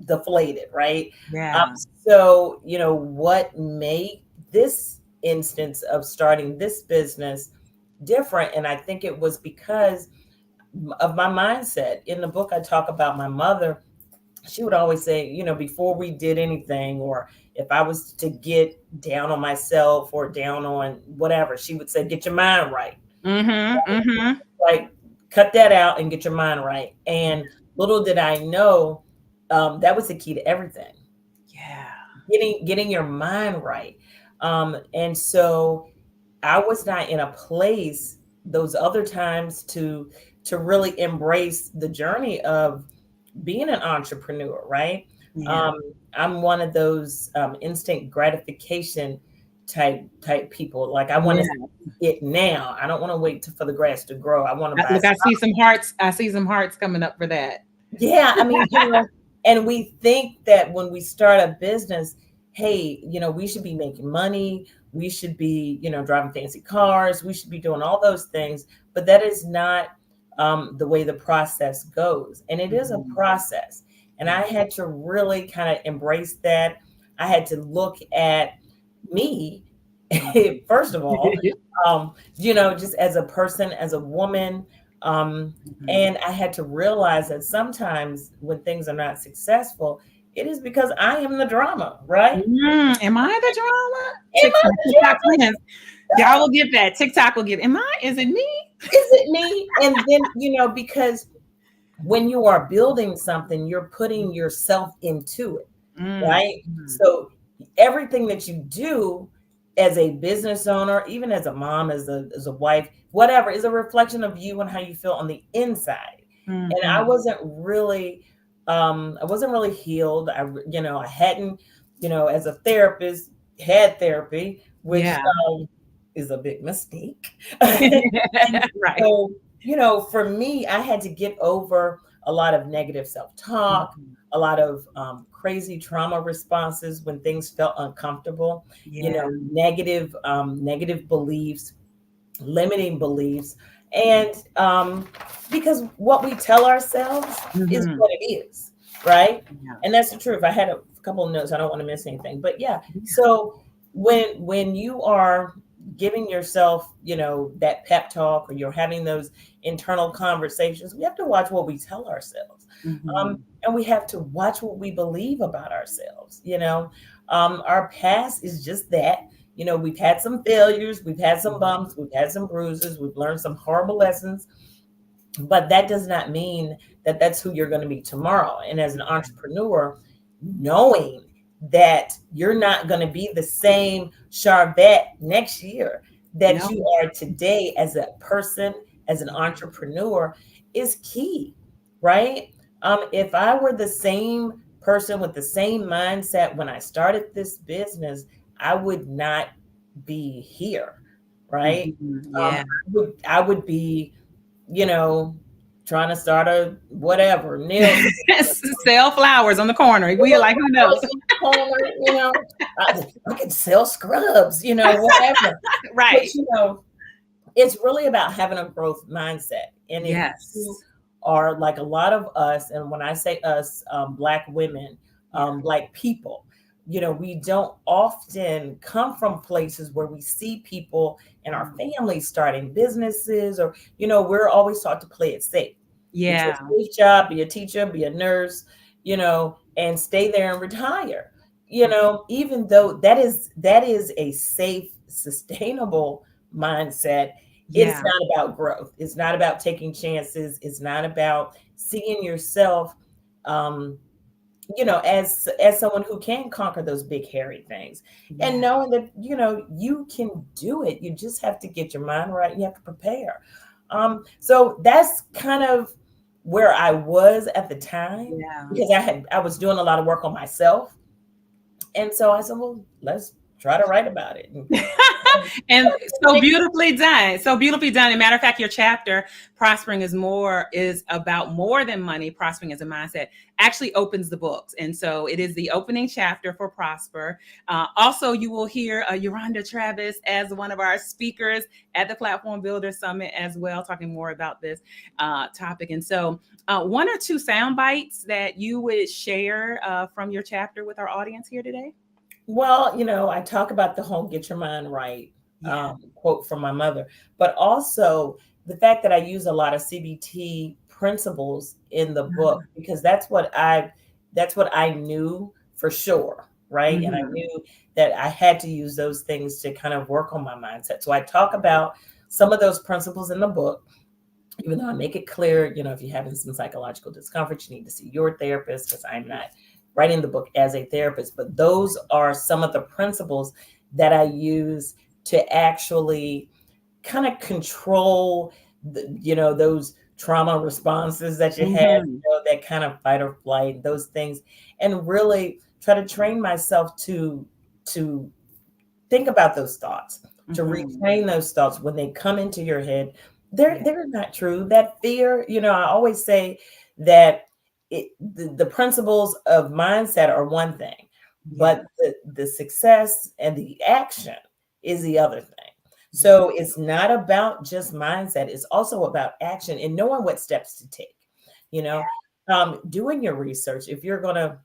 deflated, right? Yeah. So, what made this instance of starting this business different? And I think it was because of my mindset. In the book, I talk about my mother. She would always say, before we did anything, or if I was to get down on myself or down on whatever, she would say, get your mind right. Mm-hmm, mm-hmm. Like, cut that out and get your mind right. And little did I know that was the key to everything. Yeah. Getting your mind right. And so I was not in a place those other times to really embrace the journey of being an entrepreneur, right? Yeah. I'm one of those instant gratification type people. Like, I want to see it now. I don't want to wait for the grass to grow. I want to buy. I see some hearts. I see some hearts coming up for that. Yeah, I mean, and we think that when we start a business, hey, we should be making money. We should be, driving fancy cars. We should be doing all those things. But that is not the way the process goes. And it is a process. And I had to really kind of embrace that. I had to look at me, first of all, just as a person, as a woman. And I had to realize that sometimes when things are not successful, it is because I am the drama, right? Am I the drama? TikTok, y'all will get that. TikTok will get, is it me? Is it me? And then, because when you are building something, you're putting yourself into it, right? So everything that you do as a business owner, even as a mom, as a wife, whatever, is a reflection of you and how you feel on the inside. And I wasn't really healed. I hadn't, as a therapist, had therapy, which is a big mistake. Right. So, for me, I had to get over a lot of negative self-talk, a lot of crazy trauma responses when things felt uncomfortable, negative beliefs, limiting beliefs. And because what we tell ourselves is what it is, right? Yeah. And that's the truth. I had a couple of notes. I don't want to miss anything. But so when you are giving yourself, that pep talk, or you're having those internal conversations, we have to watch what we tell ourselves. And we have to watch what we believe about ourselves. Our past is just that. We've had some failures, we've had some bumps, we've had some bruises, we've learned some horrible lessons, but that does not mean that that's who you're going to be tomorrow. And as an entrepreneur, knowing that you're not going to be the same Sharvette next year, that you are today as a person, as an entrepreneur is key, right? If I were the same person with the same mindset when I started this business, I would not be here, right? Yeah. I would be, trying to start a whatever, sell flowers on the corner. We are like, who knows? I could sell scrubs, whatever. Right. But, it's really about having a growth mindset. And if you are like a lot of us, and when I say us, Black women, Black people, we don't often come from places where we see people in our families starting businesses, or, we're always taught to play it safe. Yeah. Get a safe job, be a teacher, be a nurse, and stay there and retire. Even though that is a safe, sustainable mindset, it's not about growth. It's not about taking chances. It's not about seeing yourself, as someone who can conquer those big, hairy things, and knowing that, you can do it. You just have to get your mind right. You have to prepare. So that's kind of where I was at the time, because I was doing a lot of work on myself. And so I said, well, let's try to write about it. And so beautifully done. So beautifully done. As a matter of fact, your chapter, Prospering is about more than money. Prospering as a mindset actually opens the books. And so it is the opening chapter for Prosper. Also, you will hear Euronda Travis as one of our speakers at the Platform Builder Summit as well, talking more about this topic. And so one or two sound bites that you would share from your chapter with our audience here today? Well, I talk about the whole get your mind right quote from my mother, but also the fact that I use a lot of CBT principles in the book, because that's what I knew for sure, right? And I knew that I had to use those things to kind of work on my mindset. So I talk about some of those principles in the book, even though I make it clear, if you're having some psychological discomfort, you need to see your therapist, because I'm not writing the book as a therapist. But those are some of the principles that I use to actually kind of control those trauma responses that you have, that kind of fight or flight, those things, and really try to train myself to think about those thoughts, to reframe those thoughts when they come into your head. They're not true. That fear, I always say that the principles of mindset are one thing, but the success and the action is the other thing. So it's not about just mindset. It's also about action and knowing what steps to take, doing your research. If you're going to,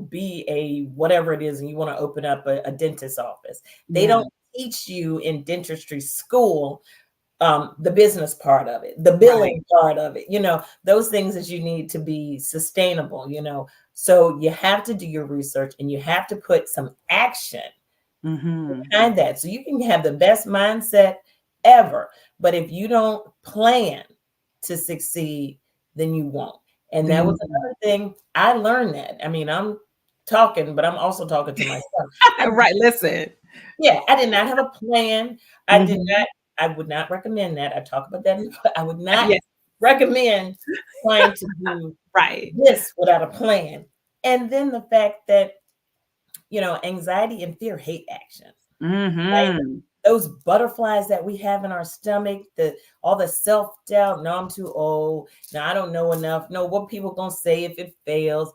be a whatever it is, and you want to open up a dentist's office, they don't teach you in dentistry school the business part of it, the billing part of it, those things that you need to be sustainable, so you have to do your research, and you have to put some action behind that. So you can have the best mindset ever, but if you don't plan to succeed, then you won't. And that was another thing. I learned that. I mean, I'm talking, but I'm also talking to myself. Right. Listen. Yeah. I did not have a plan. I would not recommend that. I talk about that. I would not recommend trying to do this without a plan. And then the fact that, anxiety and fear hate action. Right? Those butterflies that we have in our stomach, all the self-doubt. No, I'm too old. No, I don't know enough. No, what people gonna say if it fails?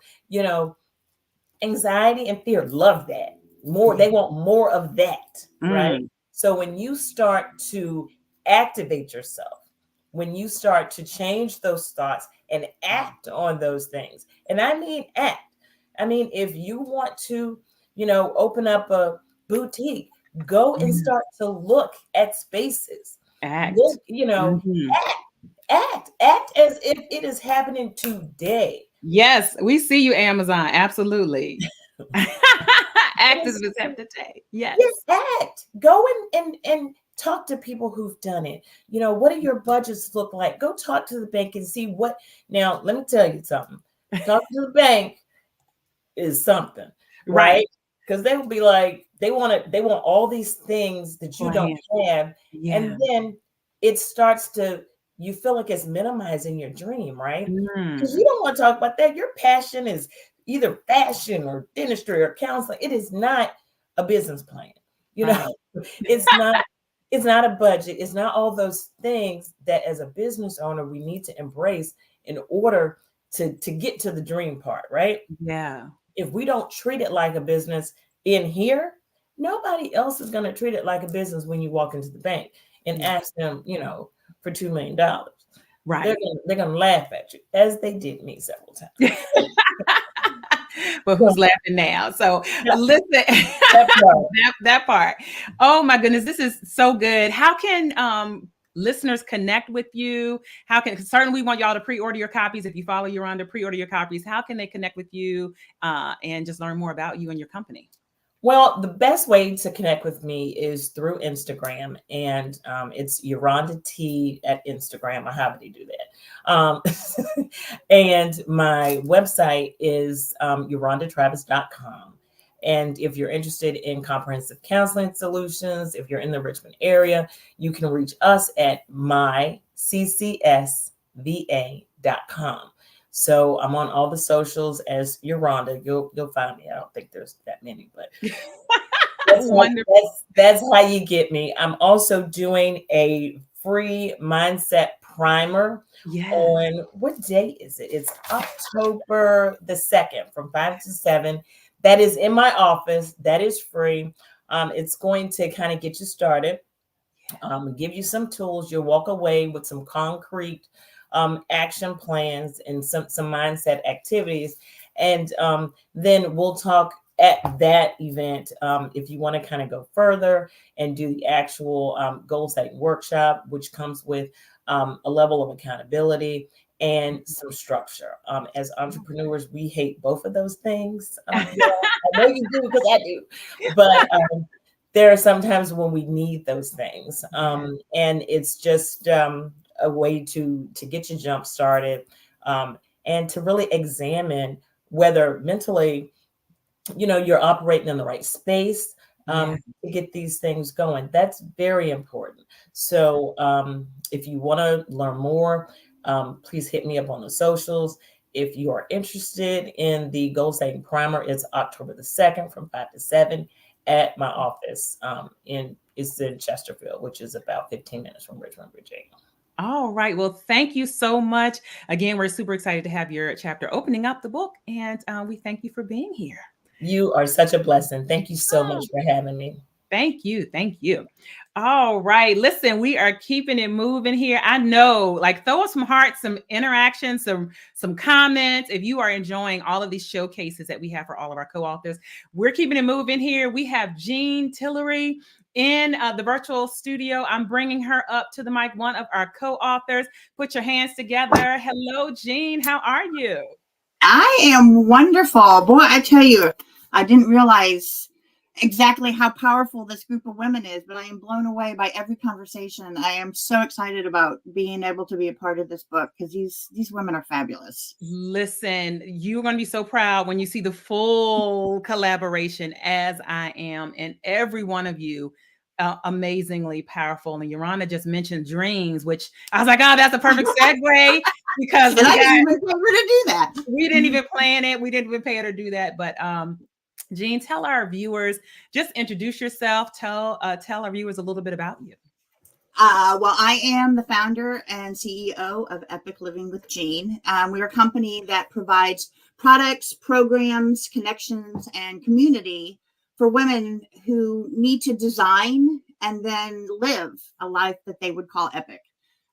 Anxiety and fear love that more. They want more of that, right? So when you start to activate yourself, when you start to change those thoughts and act on those things, and I mean act. I mean, if you want to, open up a boutique, go and start to look at spaces. Act. Look, act as if it is happening today. Yes, we see you, Amazon. Absolutely. Act as if it's happening today. Yes, act. Go and talk to people who've done it. What do your budgets look like? Go talk to the bank and see what. Now, let me tell you something. Talk to the bank is something, right? because they will be like, they want all these things that you don't have. Yeah. And then it starts to, you feel like it's minimizing your dream, right? Because you don't want to talk about that. Your passion is either fashion or dentistry or counseling. It is not a business plan. You know, it's not a budget. It's not all those things that as a business owner, we need to embrace in order to get to the dream part, right? Yeah. If we don't treat it like a business in here, nobody else is going to treat it like a business when you walk into the bank and ask them, you know, for $2 million. Right. They're going to laugh at you, as they did me several times. But who's laughing now? So listen, that part. Oh my goodness, this is so good. How can listeners connect with you? Certainly we want y'all to pre-order your copies. If you follow Euronda, pre-order your copies. How can they connect with you and just learn more about you and your company? Well, the best way to connect with me is through Instagram, and it's Euronda T at Instagram. I have to do that. And my website is EurondaTravis.com. And if you're interested in comprehensive counseling solutions, if you're in the Richmond area, you can reach us at myccsva.com. So I'm on all the socials as Euronda. You'll find me. I don't think there's that many, but that's how you get me. I'm also doing a free mindset primer on, what day is it? It's October the 2nd from 5 to 7. That is in my office. That is free. It's going to kind of get you started, give you some tools. You'll walk away with some concrete action plans and some mindset activities. And then we'll talk at that event if you want to kind of go further and do the actual goal setting workshop, which comes with a level of accountability and some structure. As entrepreneurs, we hate both of those things. I know you do, because I do. But there are some times when we need those things. And it's just a way to get you jump started and to really examine whether mentally, you know, you're operating in the right space to get these things going. That's very important. So if you want to learn more, please hit me up on the socials. If you are interested in the goal setting primer, it's October the 2nd from 5 to 7 at my office it's in Chesterfield, which is about 15 minutes from Richmond, Virginia. All right. Well, thank you so much. Again, we're super excited to have your chapter opening up the book, and we thank you for being here. You are such a blessing. Thank you so much for having me. Thank you. Thank you. All right. Listen, we are keeping it moving here. I know, like, throw us some hearts, some interaction, some comments. If you are enjoying all of these showcases that we have for all of our co-authors, we're keeping it moving here. We have Jean Tillery in the virtual studio. I'm bringing her up to the mic, one of our co-authors. Put your hands together. Hello, Jean. How are you? I am wonderful. Boy, I tell you, I didn't realize exactly how powerful this group of women is, but I am blown away by every conversation. I am so excited about being able to be a part of this book, because these women are fabulous. Listen, you're going to be so proud when you see the full collaboration, as I am, and every one of you. Amazingly powerful. And Euronda just mentioned dreams, which I was like, oh, that's a perfect segue, because I didn't even pay her to do that. We didn't even plan it. We didn't even pay her to do that. But Jean, tell our viewers, just introduce yourself. Tell our viewers a little bit about you. Well, I am the founder and CEO of Epic Living with Jean. We're a company that provides products, programs, connections, and community for women who need to design and then live a life that they would call epic.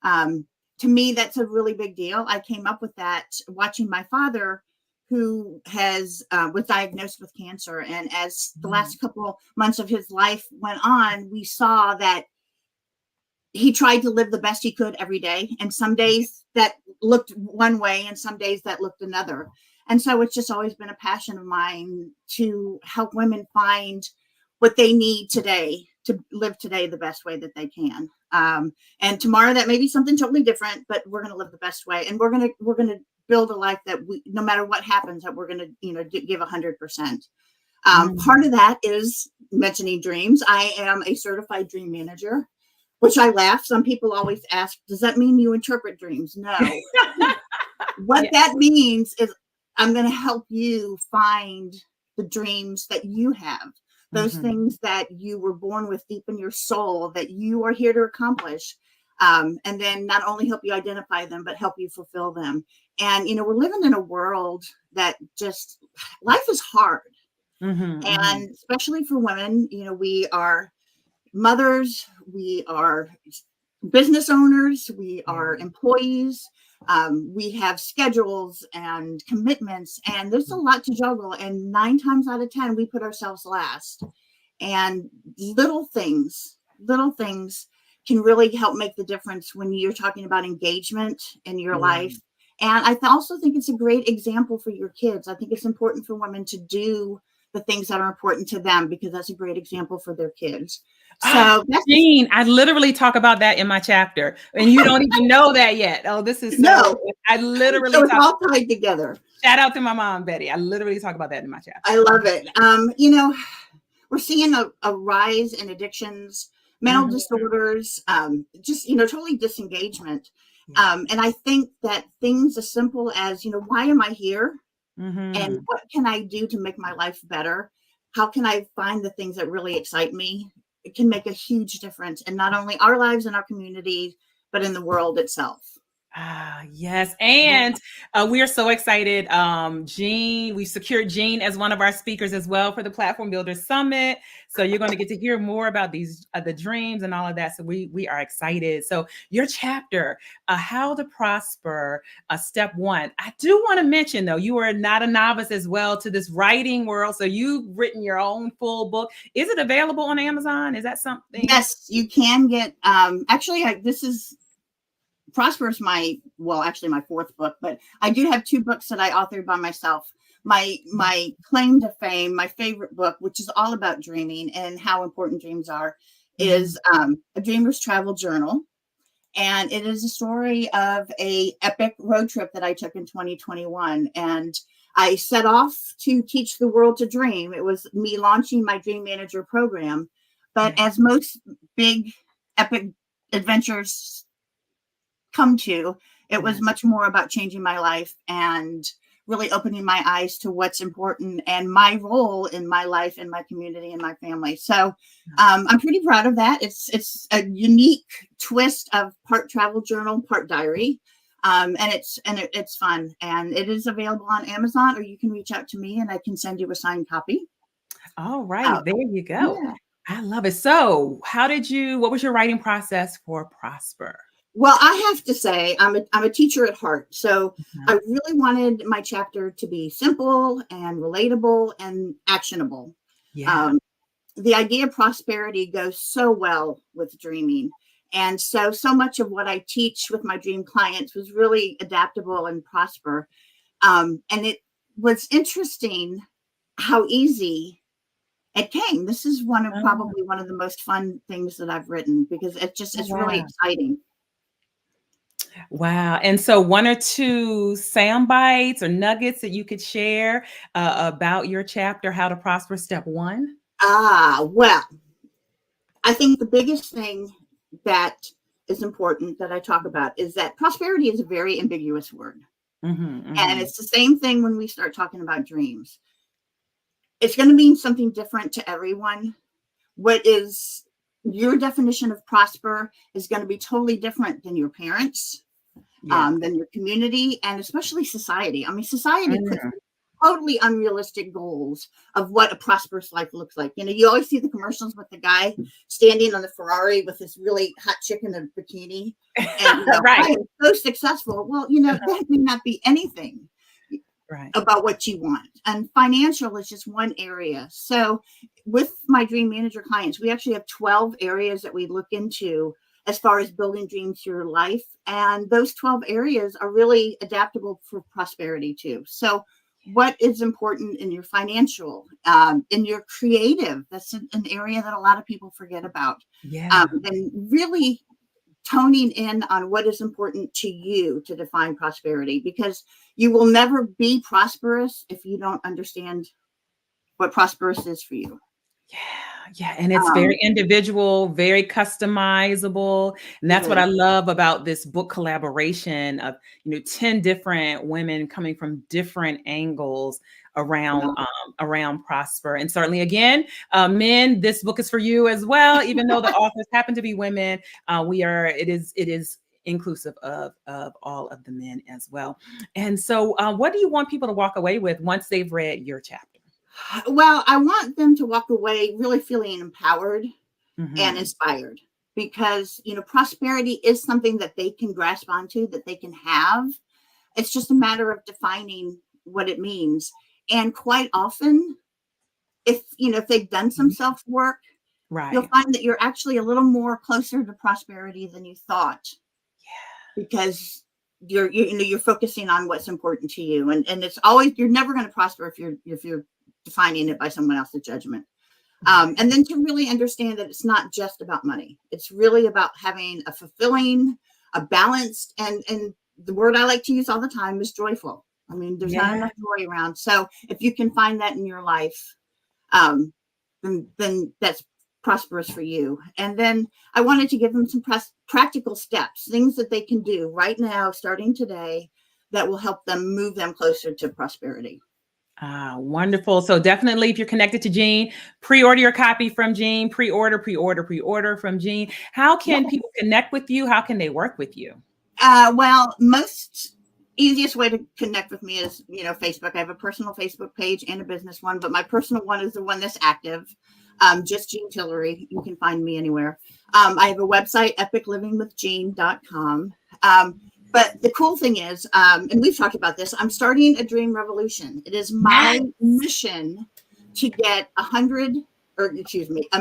To me, that's a really big deal. I came up with that watching my father, who was diagnosed with cancer. And as the last couple months of his life went on, we saw that he tried to live the best he could every day. And some days that looked one way and some days that looked another. And so it's just always been a passion of mine to help women find what they need today to live today the best way that they can. And tomorrow that may be something totally different, but we're going to live the best way. And we're going to build a life that no matter what happens, that we're going to, give 100%. Part of that is mentioning dreams. I am a certified dream manager, which I laugh. Some people always ask, does that mean you interpret dreams? No. What that means is I'm going to help you find the dreams that you have, those things that you were born with deep in your soul that you are here to accomplish. And then not only help you identify them, but help you fulfill them. And, you know, we're living in a world that just, life is hard. And especially for women, you know, we are mothers, we are business owners, we are employees, we have schedules and commitments, and there's a lot to juggle. And 9 times out of 10, we put ourselves last. And little things can really help make the difference when you're talking about engagement in your life. And I also think it's a great example for your kids. I think it's important for women to do the things that are important to them, because that's a great example for their kids. So Jean, I literally talk about that in my chapter, and you don't even know that yet. Oh, this is I literally so it's all tied together. Shout out to my mom, Betty. I literally talk about that in my chapter. I love it. You know, we're seeing a rise in addictions, mental disorders, just, you know, totally disengagement. And I think that things as simple as, you know, why am I here? And what can I do to make my life better? How can I find the things that really excite me? It can make a huge difference in not only our lives and our community, but in the world itself. Yes. And we are so excited. Jean, we secured Jean as one of our speakers as well for the Platform Builders Summit. So you're going to get to hear more about these, the dreams and all of that. So we are excited. So your chapter, How to Prosper, Step 1. I do want to mention, though, you are not a novice as well to this writing world. So you've written your own full book. Is it available on Amazon? Is that something? Yes, you can get, actually, this is Prosper is my 4th book, but I do have 2 books that I authored by myself. My claim to fame, my favorite book, which is all about dreaming and how important dreams are, is A Dreamer's Travel Journal. And it is a story of an epic road trip that I took in 2021. And I set off to teach the world to dream. It was me launching my Dream Manager program. But as most big epic adventures come to, it was much more about changing my life and really opening my eyes to what's important and my role in my life and my community and my family. So I'm pretty proud of that. It's a unique twist of part travel journal, part diary. And it's fun, and it is available on Amazon, or you can reach out to me and I can send you a signed copy. All right, there you go. Yeah. I love it. So what was your writing process for Prosper? Well, I have to say, I'm a teacher at heart. So I really wanted my chapter to be simple and relatable and actionable. The idea of prosperity goes so well with dreaming. And so much of what I teach with my dream clients was really adaptable and Prosper. And it was interesting how easy it came. This is probably one of the most fun things that I've written, because it's really exciting. Wow. And so 1 or 2 sound bites or nuggets that you could share about your chapter, How to Prosper, Step 1? Well, I think the biggest thing that is important that I talk about is that prosperity is a very ambiguous word. And it's the same thing when we start talking about dreams. It's going to mean something different to everyone. What is your definition of prosper is going to be totally different than your parents, than your community, and especially society. I mean, society puts totally unrealistic goals of what a prosperous life looks like. You know, you always see the commercials with the guy standing on the Ferrari with this really hot chick in a bikini. And I am so successful. Well, you know, that may not be anything about what you want. And financial is just one area. So with my Dream Manager clients, we actually have 12 areas that we look into as far as building dreams through your life. And those 12 areas are really adaptable for prosperity too. So what is important in your financial, in your creative? That's an area that a lot of people forget about. And really toning in on what is important to you to define prosperity, because you will never be prosperous if you don't understand what prosperous is for you. Yeah. And it's very individual, very customizable. And that's what I love about this book collaboration of, 10 different women coming from different angles around Prosper. And certainly, again, men, this book is for you as well. Even though the authors happen to be women, it is inclusive of all of the men as well. And so what do you want people to walk away with once they've read your chapter? Well, I want them to walk away really feeling empowered and inspired, because, prosperity is something that they can grasp onto, that they can have. It's just a matter of defining what it means. And quite often, if they've done some self-work, you'll find that you're actually a little more closer to prosperity than you thought. Yeah. Because you're focusing on what's important to you. And it's always, you're never going to prosper if you're defining it by someone else's judgment. And then to really understand that it's not just about money. It's really about having a fulfilling, a balanced, and the word I like to use all the time is joyful. I mean, there's not enough joy around. So if you can find that in your life, then that's prosperous for you. And then I wanted to give them some practical steps, things that they can do right now, starting today, that will help them move them closer to prosperity. Wonderful. So definitely, if you're connected to Jean, pre-order your copy from Jean, pre-order from Jean. How can people connect with you? How can they work with you? Well, most easiest way to connect with me is, Facebook. I have a personal Facebook page and a business one, but my personal one is the one that's active. Just Jean Tillery. You can find me anywhere. I have a website, epiclivingwithjean.com. But the cool thing is, and we've talked about this, I'm starting a dream revolution. It is my mission to get 1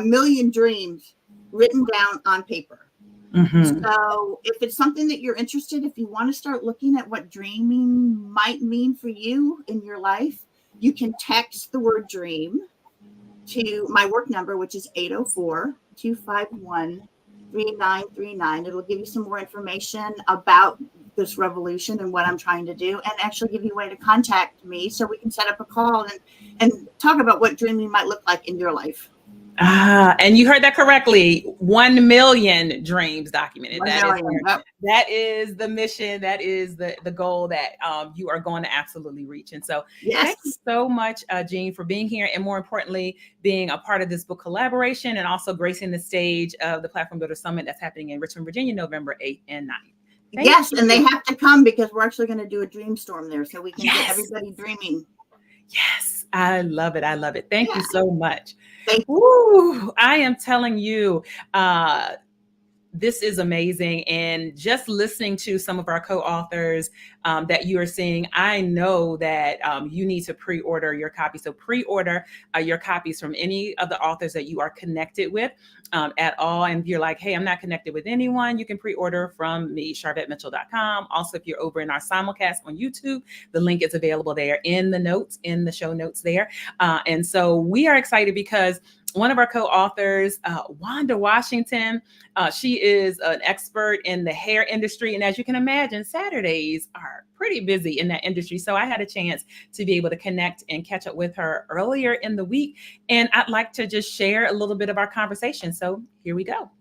million dreams written down on paper. So if it's something that you're interested, if you want to start looking at what dreaming might mean for you in your life, you can text the word dream to my work number, which is 804-251-3939. It'll give you some more information about this revolution and what I'm trying to do, and actually give you a way to contact me so we can set up a call and talk about what dreaming might look like in your life. And you heard that correctly. 1 million dreams documented. That is the mission. That is the goal that you are going to absolutely reach. And so thank you so much, Jean, for being here. And more importantly, being a part of this book collaboration and also gracing the stage of the Platform Builder Summit that's happening in Richmond, Virginia, November 8th and 9th. Yes, and they have to come because we're actually going to do a dream storm there so we can get everybody dreaming. Yes, I love it. I love it. Thank you so much. Ooh, I am telling you, this is amazing. And just listening to some of our co-authors that you are seeing, I know that you need to pre-order your copy. So pre-order your copies from any of the authors that you are connected with at all. And if you're like, hey, I'm not connected with anyone, you can pre-order from me, sharvettemitchell.com. Also, if you're over in our simulcast on YouTube, the link is available there in the notes, in the show notes there. And so we are excited because one of our co-authors, Wanda Washington, she is an expert in the hair industry. And as you can imagine, Saturdays are pretty busy in that industry. So I had a chance to be able to connect and catch up with her earlier in the week. And I'd like to just share a little bit of our conversation. So here we go.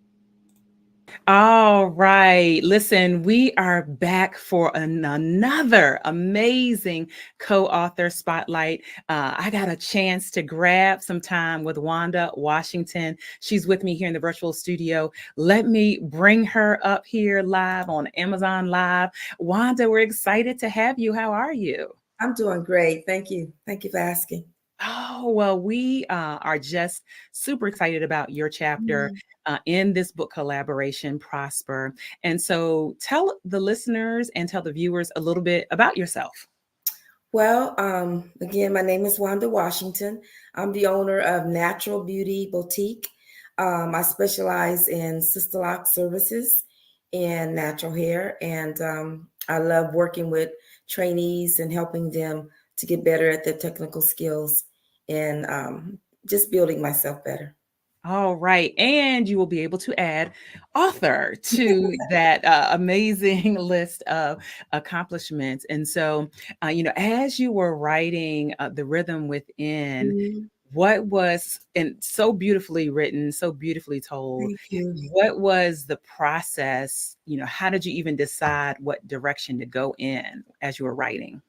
All right. Listen, we are back for another amazing co-author spotlight. I got a chance to grab some time with Wanda Washington. She's with me here in the virtual studio. Let me bring her up here live on Amazon Live. Wanda, we're excited to have you. How are you? I'm doing great. Thank you. Thank you for asking. Oh, well, we are just super excited about your chapter in this book collaboration, Prosper. And so tell the listeners and tell the viewers a little bit about yourself. Well, again, my name is Wanda Washington. I'm the owner of Natural Beauty Boutique. I specialize in sister lock services and natural hair. And I love working with trainees and helping them to get better at their technical skills and just building myself better. All right. And you will be able to add author to that amazing list of accomplishments. And so, as you were writing The Rhythm Within, what was, and so beautifully written, so beautifully told. Thank you. What was the process? You know, how did you even decide what direction to go in as you were writing?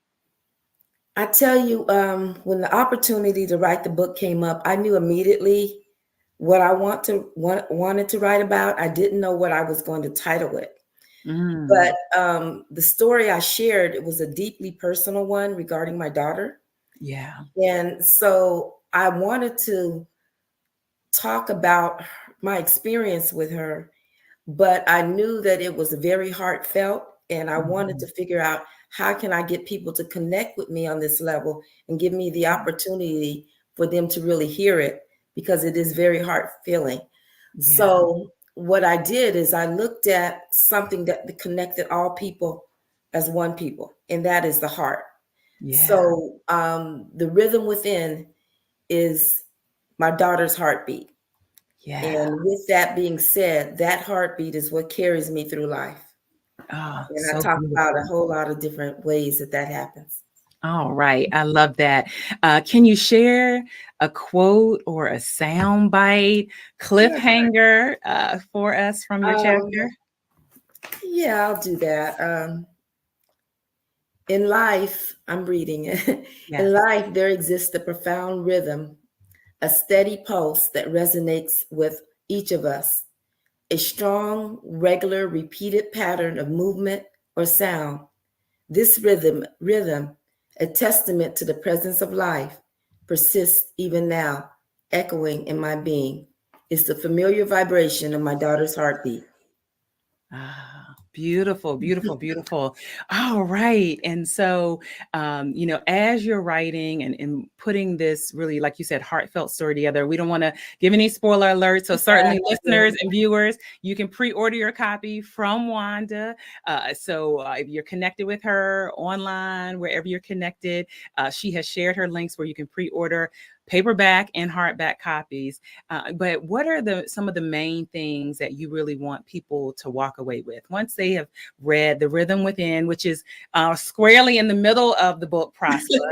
I tell you, when the opportunity to write the book came up, I knew immediately what I wanted to write about. I didn't know what I was going to title it. But the story I shared, it was a deeply personal one regarding my daughter. Yeah. And so I wanted to talk about my experience with her, but I knew that it was very heartfelt, and I wanted to figure out how can I get people to connect with me on this level and give me the opportunity for them to really hear it, because it is very heart-filling. Yeah. So what I did is I looked at something that connected all people as one people, and that is the heart. Yeah. So the rhythm within is my daughter's heartbeat. Yeah. And with that being said, that heartbeat is what carries me through life. Oh, And so I talk beautiful. about a whole lot of different ways that happens. All right. I love that. Can you share a quote or a sound bite, cliffhanger for us from your chapter? Yeah, I'll do that. In life, I'm reading it. Yes. In life, there exists a profound rhythm, a steady pulse that resonates with each of us, a strong, regular, repeated pattern of movement or sound. This rhythm, a testament to the presence of life, persists even now, echoing in my being. It's the familiar vibration of my daughter's heartbeat. Ah, beautiful, beautiful, beautiful. All right. And so, you know, as you're writing and putting this really, like you said, heartfelt story together, we don't want to give any spoiler alerts. So certainly listeners and viewers, you can pre-order your copy from Wanda. So if you're connected with her online, wherever you're connected, she has shared her links where you can pre-order paperback and hardback copies. But what are some of the main things that you really want people to walk away with once they have read The Rhythm Within, which is squarely in the middle of the book Prosper,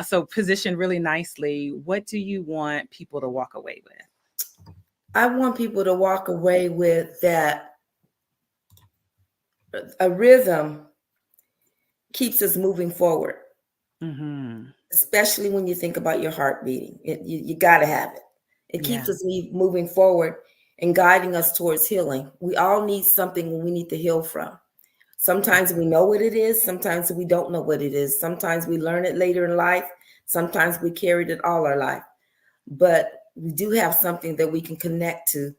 so positioned really nicely? What do you want people to walk away with? I want people to walk away with that a rhythm keeps us moving forward. Especially when you think about your heart beating. You got to have it. It keeps us moving forward and guiding us towards healing. We all need something when we need to heal from. Sometimes we know what it is. Sometimes we don't know what it is. Sometimes we learn it later in life. Sometimes we carried it all our life. But we do have something that we can connect to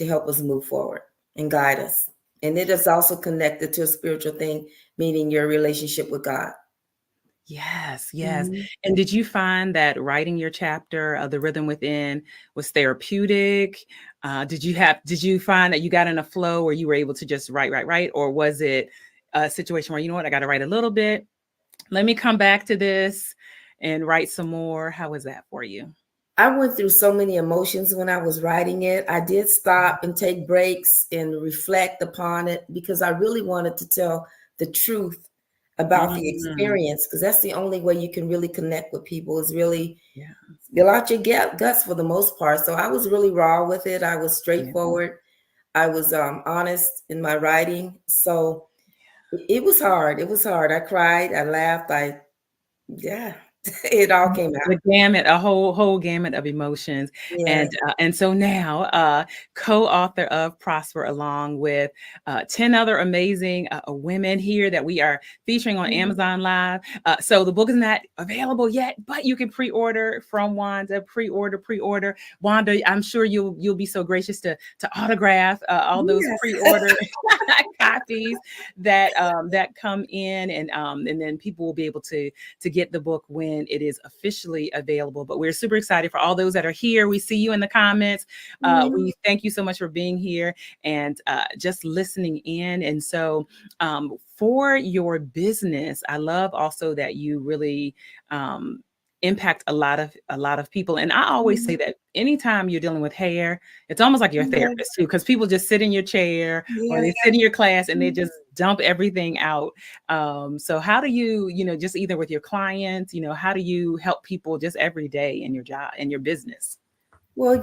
help us move forward and guide us. And it is also connected to a spiritual thing, meaning your relationship with God. Yes, yes. And did you find that writing your chapter of The Rhythm Within was therapeutic? Did you find that you got in a flow where you were able to just write? Or was it a situation where, you know what, I got to write a little bit. Let me come back to this and write some more. How was that for you? I went through so many emotions when I was writing it. I did stop and take breaks and reflect upon it because I really wanted to tell the truth about the experience, because that's the only way you can really connect with people is really spill out your guts for the most part. So I was really raw with it. I was straightforward. I was honest in my writing. So it was hard. It was hard. I cried. I laughed. It all came out. The gamut, a whole gamut of emotions. And so now co-author of Prosper, along with 10 other amazing women here that we are featuring on Amazon Live. So the book is not available yet, but you can pre-order from Wanda. Pre-order. Wanda, I'm sure you'll be so gracious to autograph all those pre-order copies that come in, and then people will be able to get the book when it is officially available. But we're super excited for all those that are here. We see you in the comments. We thank you so much for being here and just listening in. And so for your business, I love also that you really impact a lot of people. And I always say that anytime you're dealing with hair, it's almost like your therapist too, because people just sit in your chair or they sit in your class and they just dump everything out. So how do you, just either with your clients, how do you help people just every day in your job and your business? Well,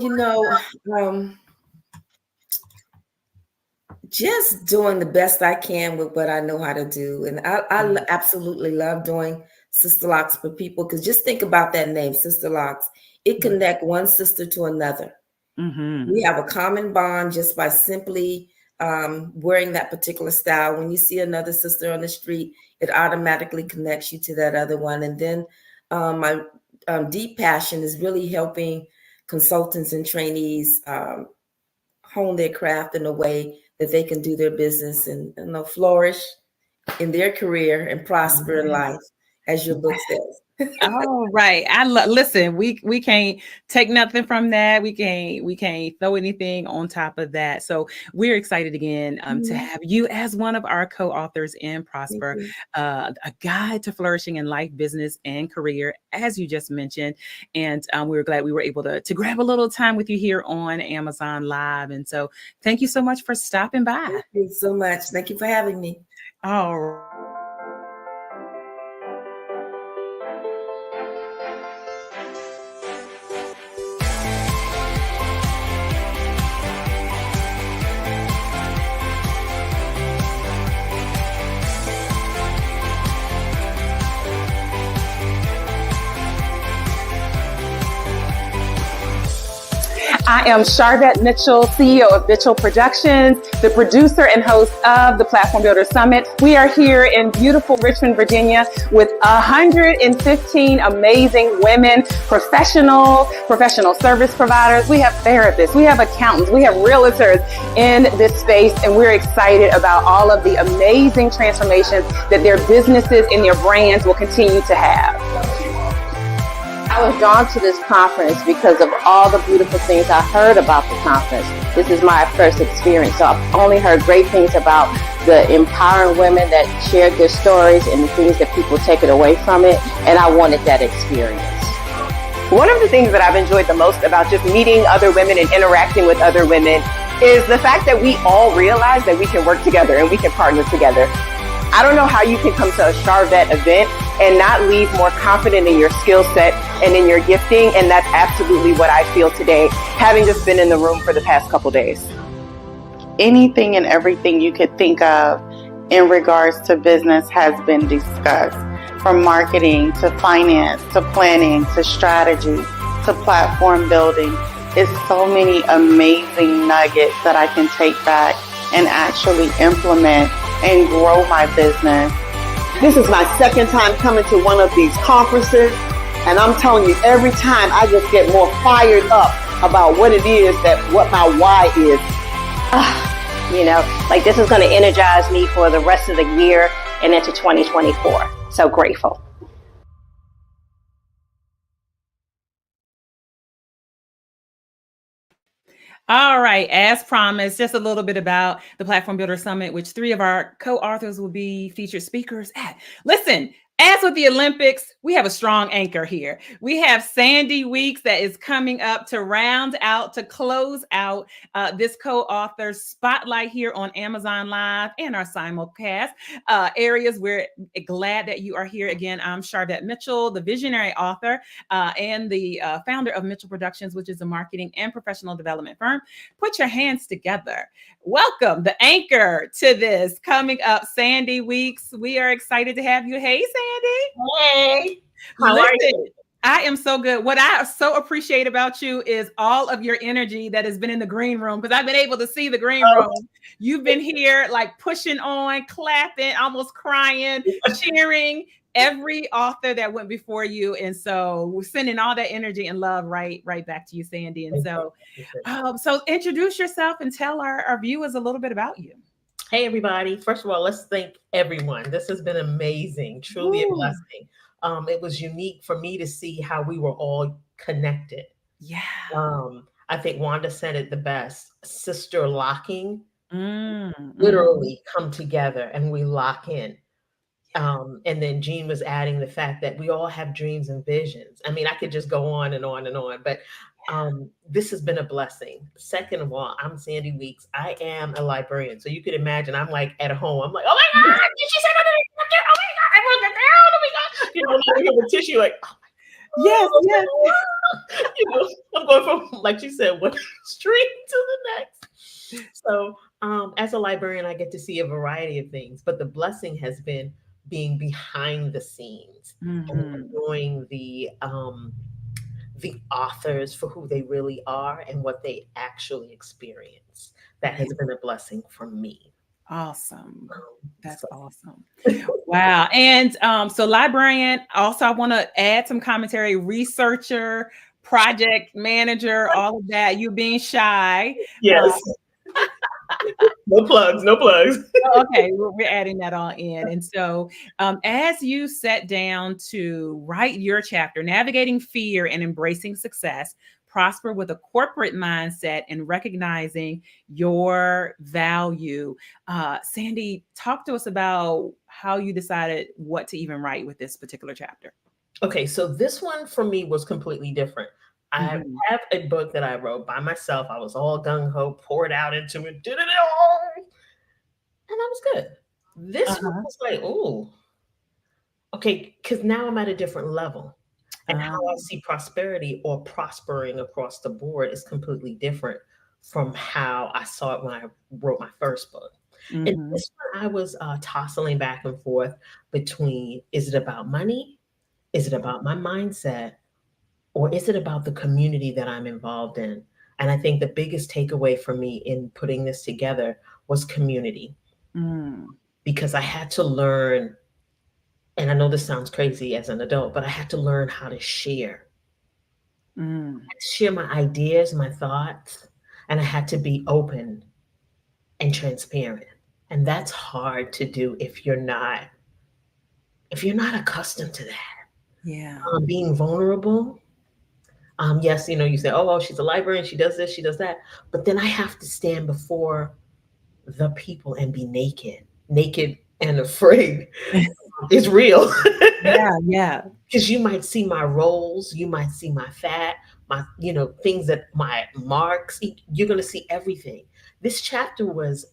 just doing the best I can with what I know how to do. And I absolutely love doing Sister Locks for people, because just think about that name, Sister Locks. It connects one sister to another. Mm-hmm. We have a common bond just by simply wearing that particular style. When you see another sister on the street, it automatically connects you to that other one. And then my deep passion is really helping consultants and trainees hone their craft in a way that they can do their business and flourish in their career and prosper in life, as your book says. Oh, right. Listen, we can't take nothing from that. We can't throw anything on top of that. So we're excited again to have you as one of our co-authors in Prosper, a guide to flourishing in life, business, and career, as you just mentioned. And we were glad we were able to grab a little time with you here on Amazon Live. And so thank you so much for stopping by. Thank you so much. Thank you for having me. All right. I am Sharvette Mitchell, CEO of Mitchell Productions, the producer and host of the Platform Builder Summit. We are here in beautiful Richmond, Virginia, with 115 amazing women, professional service providers. We have therapists, we have accountants, we have realtors in this space, and we're excited about all of the amazing transformations that their businesses and their brands will continue to have. I was drawn to this conference because of all the beautiful things I heard about the conference. This is my first experience, so I've only heard great things about the empowering women that shared their stories and the things that people take it away from it, and I wanted that experience. One of the things that I've enjoyed the most about just meeting other women and interacting with other women is the fact that we all realize that we can work together and we can partner together. I don't know how you can come to a Sharvette event and not leave more confident in your skill set and in your gifting. And that's absolutely what I feel today, having just been in the room for the past couple days. Anything and everything you could think of in regards to business has been discussed, from marketing to finance to planning to strategy to platform building. It's so many amazing nuggets that I can take back and actually implement and grow my business. This is my second time coming to one of these conferences, and I'm telling you, every time I just get more fired up about what it is, what my why is. This is going to energize me for the rest of the year and into 2024. So grateful. All right, as promised, just a little bit about the Platform Builder Summit, which 3 of our co-authors will be featured speakers at. Listen, as with the Olympics, we have a strong anchor here. We have Sandy Weeks that is coming up to round out, to close out this co-author spotlight here on Amazon Live and our simulcast areas. We're glad that you are here again. I'm Sharvette Mitchell, the visionary author and the founder of Mitchell Productions, which is a marketing and professional development firm. Put your hands together. Welcome, the anchor to this coming up, Sandy Weeks. We are excited to have you. Hey, Sandy. Hey, how are you? I am so good. What I so appreciate about you is all of your energy that has been in the green room, because I've been able to see the green room. You've been here like pushing on, clapping, almost crying, cheering every author that went before you. And so we're sending all that energy and love right back to you, Sandy. And so introduce yourself and tell our viewers a little bit about you. Hey, everybody. First of all, let's thank everyone. This has been amazing, truly a blessing. It was unique for me to see how we were all connected. Yeah. I think Wanda said it the best. Sister locking, literally come together and we lock in. And then Jean was adding the fact that we all have dreams and visions. I mean, I could just go on and on and on, but this has been a blessing. Second of all, I'm Sandy Weeks. I am a librarian. So you could imagine I'm like at home. I'm like, oh my God, did she say that? Oh my God, I wrote that down. Oh my God. You know, I'm over the tissue like, oh, yes. You know, I'm going from, like she said, one stream to the next. So as a librarian, I get to see a variety of things, but the blessing has been being behind the scenes and enjoying the authors for who they really are and what they actually experience. That has been a blessing for me. Awesome. That's awesome. Wow. And so librarian, also I want to add some commentary, researcher, project manager, all of that. You being shy. Yes. No plugs. Okay, we're adding that all in. And so as you sat down to write your chapter, Navigating Fear and Embracing Success, Prosper with a Corporate Mindset and Recognizing Your Value. Sandy, talk to us about how you decided what to even write with this particular chapter. Okay, so this one for me was completely different. I have a book that I wrote by myself. I was all gung-ho, poured out into it, did it all, and I was good. This one was like, oh, okay, because now I'm at a different level. And how I see prosperity or prospering across the board is completely different from how I saw it when I wrote my first book. And this one, I was tossing back and forth between, is it about money? Is it about my mindset? Or is it about the community that I'm involved in? And I think the biggest takeaway for me in putting this together was community. Because I had to learn, and I know this sounds crazy as an adult, but I had to learn how to share. I had to share my ideas, my thoughts, and I had to be open and transparent. And that's hard to do if you're not accustomed to that. Yeah. Being vulnerable. Yes, you know, you say, oh, well, she's a librarian, she does this, she does that. But then I have to stand before the people and be naked and afraid. It's real. Yeah. Because you might see my roles, you might see my fat, my, you know, things that my marks, you're going to see everything. This chapter was,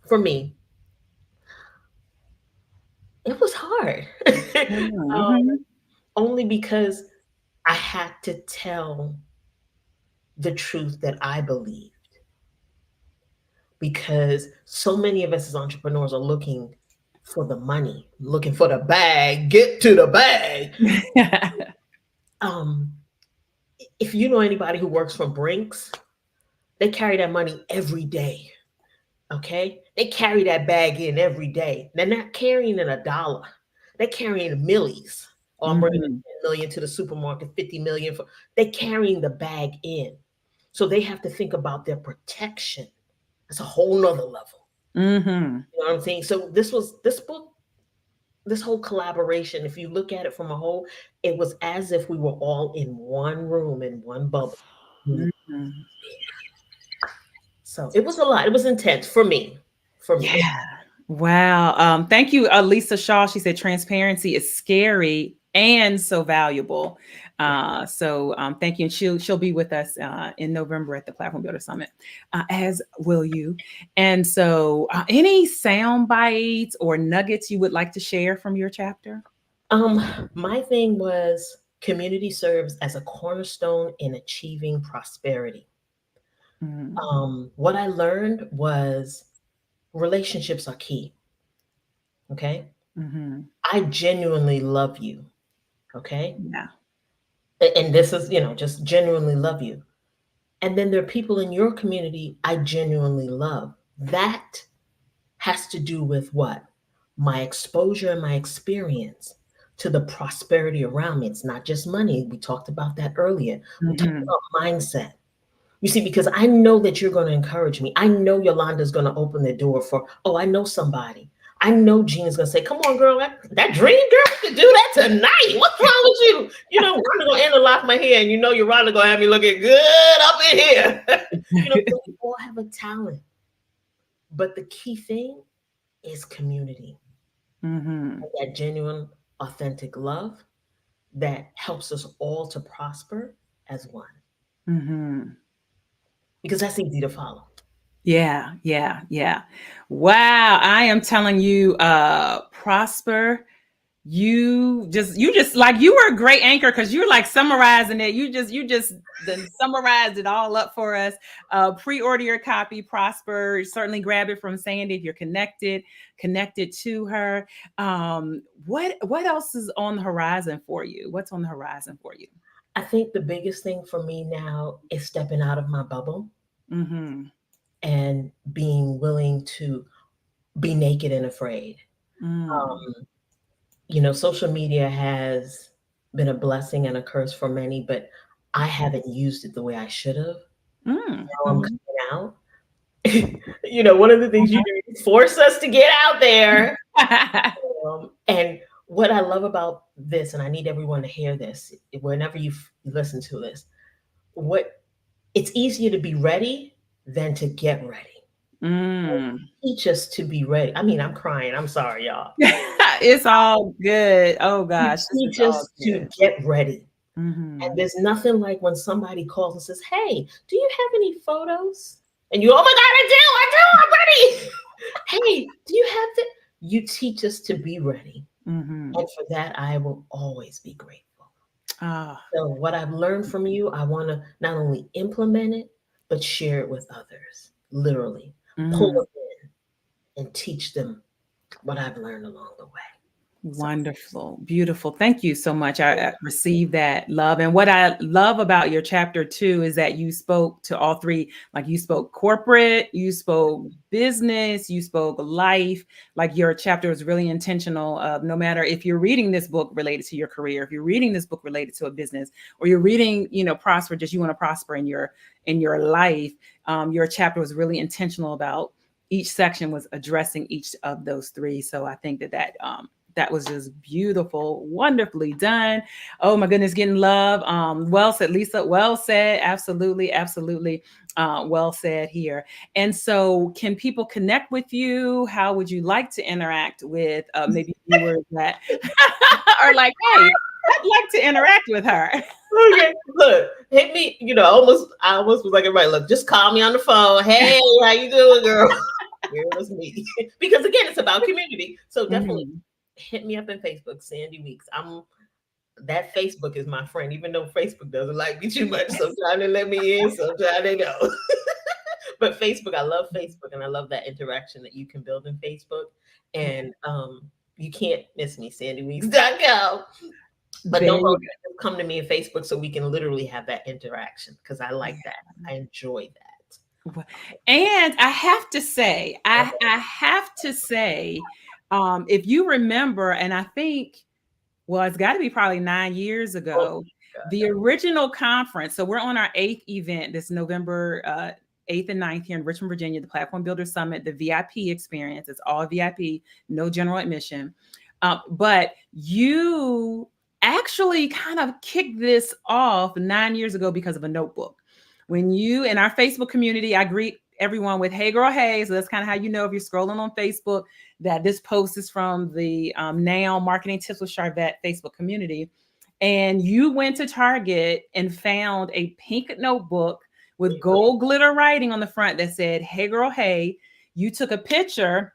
for me, it was hard. Only because I had to tell the truth that I believed. Because so many of us as entrepreneurs are looking for the money, looking for the bag, get to the bag. If you know anybody who works for Brinks, they carry that money every day. Okay? They carry that bag in every day. They're not carrying in $1. They're carrying millies. Oh, I'm bringing 10 million to the supermarket, 50 million. They're carrying the bag in. So they have to think about their protection. That's a whole nother level. You know what I'm saying? So this book, this whole collaboration, if you look at it from a whole, it was as if we were all in one room, in one bubble. So it was a lot. It was intense for me. Yeah. Wow. Thank you, Lisa Shaw. She said transparency is scary and so valuable. So thank you. And she'll be with us in November at the Platform Builder Summit, as will you. And so any sound bites or nuggets you would like to share from your chapter? My thing was community serves as a cornerstone in achieving prosperity. What I learned was relationships are key. Okay. I genuinely love you. Okay. Yeah. And this is, you know, just genuinely love you. And then there are people in your community I genuinely love. That has to do with what? My exposure and my experience to the prosperity around me. It's not just money. We talked about that earlier. We talked about mindset. You see, because I know that you're going to encourage me. I know Yolanda's going to open the door for, oh, I know somebody. I know Jean's going to say, come on, girl, that dream girl, we can do that tonight. What's wrong with you? You know, I'm going to interlock my hair and you know Yolanda going to have me looking good up in here. You know, we all have a talent. But the key thing is community. and that genuine, authentic love that helps us all to prosper as one. Because that's easy to follow. Yeah. Wow. I am telling you, prosper. You just like, you were a great anchor, because you're like summarizing it. You just then summarized it all up for us. Pre-order your copy, Prosper. Certainly grab it from Sandy if you're connected to her. What else is on the horizon for you? What's on the horizon for you? I think the biggest thing for me now is stepping out of my bubble and being willing to be naked and afraid. Social media has been a blessing and a curse for many, but I haven't used it the way I should have. Now I'm coming out. One of the things you do is force us to get out there. And what I love about this, and I need everyone to hear this, whenever you listen to this, it's easier to be ready than to get ready. Teach us to be ready. I mean, I'm crying. I'm sorry, y'all. It's all good. Oh gosh. Teach us to get ready. And there's nothing like when somebody calls and says, "Hey, do you have any photos?" And you, "Oh my God, I do, I'm ready." "Hey, do you have that?" You teach us to be ready. And for that, I will always be grateful. So what I've learned from you, I want to not only implement it, but share it with others. Literally. Pull them in and teach them what I've learned along the way. Wonderful. Beautiful. Thank you so much. I received that love. And what I love about your chapter 2 is that you spoke to all three. Like, you spoke corporate, you spoke business, you spoke life. Like, your chapter is really intentional. No matter if you're reading this book related to your career, if you're reading this book related to a business, or you're reading, prosper, just you want to prosper in your life. Your chapter was really intentional about each section was addressing each of those three. So I think that was just beautiful, wonderfully done. Oh my goodness, getting love. Well said, Lisa. Well said. Absolutely. Well said here. And so, can people connect with you? How would you like to interact with maybe viewers that are like, "Hey, I'd like to interact with her"? Okay, look, hit me. I almost was like, "Everybody, look, just call me on the phone. Hey, how you doing, girl?" It was me. Because again, it's about community. So definitely hit me up on Facebook, Sandy Weeks. That Facebook is my friend, even though Facebook doesn't like me too much. Sometimes they let me in, sometimes they don't. But Facebook, I love Facebook, and I love that interaction that you can build in Facebook. And you can't miss me, sandyweeks.com. But don't forget to come to me on Facebook so we can literally have that interaction, because I like that. I enjoy that. And I have to say, if you remember, and I think, well, it's got to be probably 9 years ago, the original conference. So we're on our 8th event this November 8th and 9th here in Richmond, Virginia, the Platform Builder Summit, the VIP experience. It's all VIP, no general admission. But you actually kind of kicked this off 9 years ago because of a notebook. When you, in our Facebook community, I greet everyone with "Hey girl, hey." So that's kind of how you know, if you're scrolling on Facebook, that this post is from the Now Marketing Tips with Sharvette Facebook community. And you went to Target and found a pink notebook with gold glitter writing on the front that said "Hey girl, hey." You took a picture,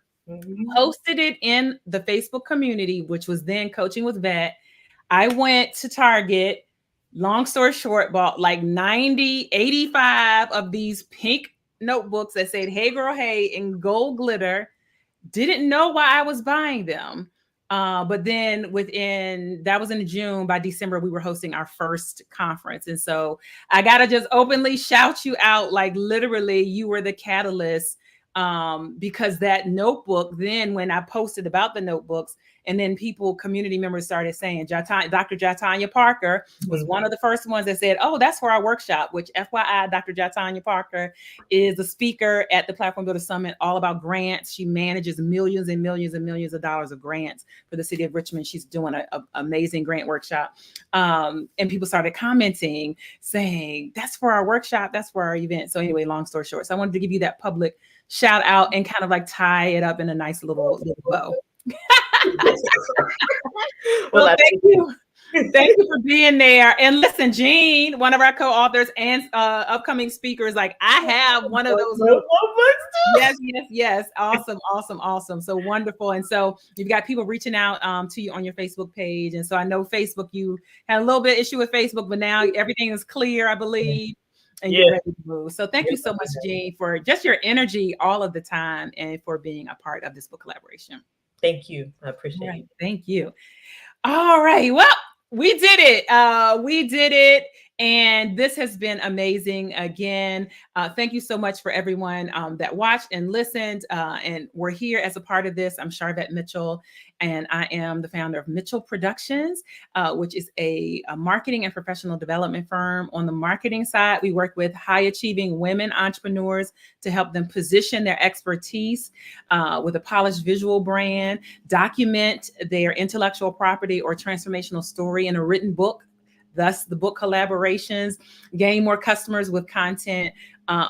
posted it in the Facebook community, which was then Coaching with Vet. I went to Target. Long story short, bought like 85 of these pink notebooks that said "Hey girl, hey" in gold glitter. Didn't know why I was buying them. But then that was in June. By December, we were hosting our first conference. And so I got to just openly shout you out. Like, literally, you were the catalyst, because that notebook, then when I posted about the notebooks, and then community members started saying, Dr. Tanya Parker was one of the first ones that said, "Oh, that's for our workshop," which, FYI, Dr. Tanya Parker is a speaker at the Platform Builder Summit, all about grants. She manages millions and millions and millions of dollars of grants for the city of Richmond. She's doing an amazing grant workshop. And people started commenting, saying, "That's for our workshop, that's for our event." So anyway, long story short, so I wanted to give you that public shout out and kind of like tie it up in a nice little bow. Well, thank you. Thank you for being there. And listen, Jean, one of our co-authors and upcoming speakers, like I have one of those. Yes. Awesome. So wonderful. And so you've got people reaching out to you on your Facebook page. And so I know Facebook, you had a little bit issue with Facebook, but now everything is clear, I believe. And you're ready to move. So thank you so much, Jean, for just your energy all of the time and for being a part of this book collaboration. Thank you. I appreciate it. Thank you. All right. Well, we did it. And this has been amazing. Again, thank you so much for everyone that watched and listened. And we're here as a part of this. I'm Sharvette Mitchell, and I am the founder of Mitchell Productions, which is a marketing and professional development firm. On the marketing side, we work with high-achieving women entrepreneurs to help them position their expertise with a polished visual brand, document their intellectual property or transformational story in a written book, thus the book collaborations, gain more customers with content,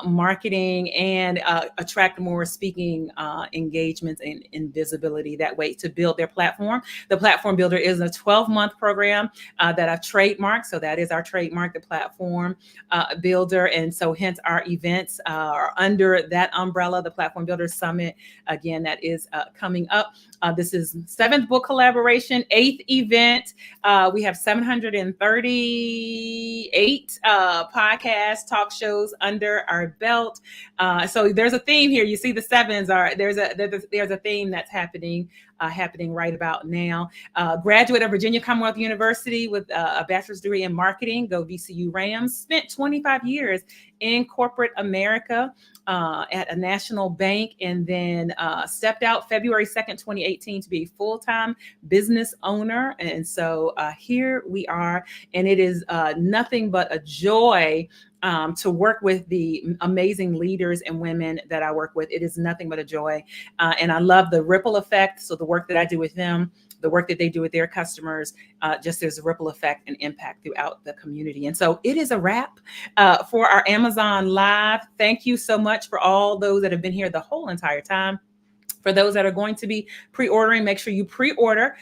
marketing, and attract more speaking engagements and visibility that way to build their platform. The Platform Builder is a 12-month program that I've trademarked. So that is our trademark, the Platform Builder. And so hence our events are under that umbrella, the Platform Builder Summit. Again, that is coming up. This is 7th book collaboration, 8th event. We have 738 podcasts, talk shows under our belt. So there's a theme here. You see the sevens are there's a theme that's happening right about now. Graduate of Virginia Commonwealth University with a bachelor's degree in marketing, go VCU Rams. Spent 25 years in corporate America at a national bank, and then stepped out February 2nd, 2018 to be a full-time business owner. And so here we are, and it is nothing but a joy to work with the amazing leaders and women that I work with. It is nothing but a joy. And I love the ripple effect. So the work that I do with them, the work that they do with their customers, just there's a ripple effect and impact throughout the community. And so it is a wrap for our Amazon Live. Thank you so much for all those that have been here the whole entire time. For those that are going to be pre-ordering, make sure you pre-order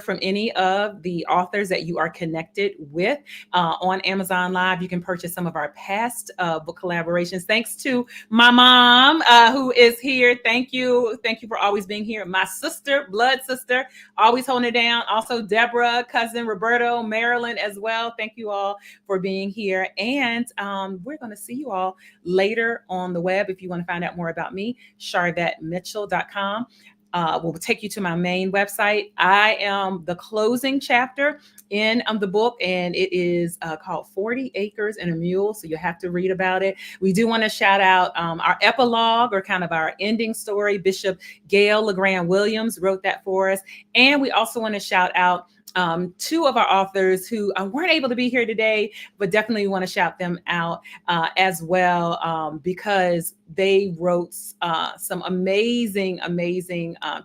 from any of the authors that you are connected with on Amazon Live. You can purchase some of our past book collaborations. Thanks to my mom who is here. Thank you for always being here. My sister, blood sister, always holding it down. Also Deborah, cousin Roberto, Marilyn as well. Thank you all for being here. And we're going to see you all later on the web. If you want to find out more about me, SharvetteMitchell.com. Will take you to my main website. I am the closing chapter in the book, and it is called 40 Acres and a Mule. So you have to read about it. We do want to shout out our epilogue, or kind of our ending story. Bishop Gail LeGrand Williams wrote that for us. And we also want to shout out two of our authors who weren't able to be here today, but definitely want to shout them out as well, because they wrote some amazing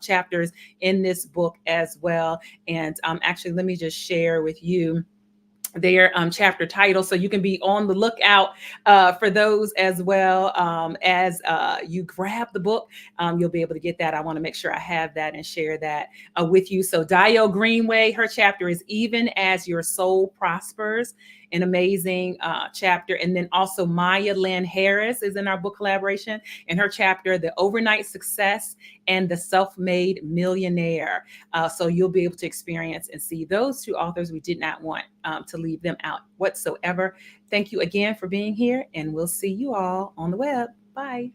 chapters in this book as well. And actually, let me just share with you their chapter title, so you can be on the lookout for those as well. As you grab the book, you'll be able to get that. I want to make sure I have that and share that with you. So Dio Greenway, her chapter is Even as Your Soul Prospers, an amazing chapter. And then also Maya Lynn Harris is in our book collaboration, and her chapter, The Overnight Success and the Self-Made Millionaire. So you'll be able to experience and see those two authors. We did not want to leave them out whatsoever. Thank you again for being here, and we'll see you all on the web. Bye.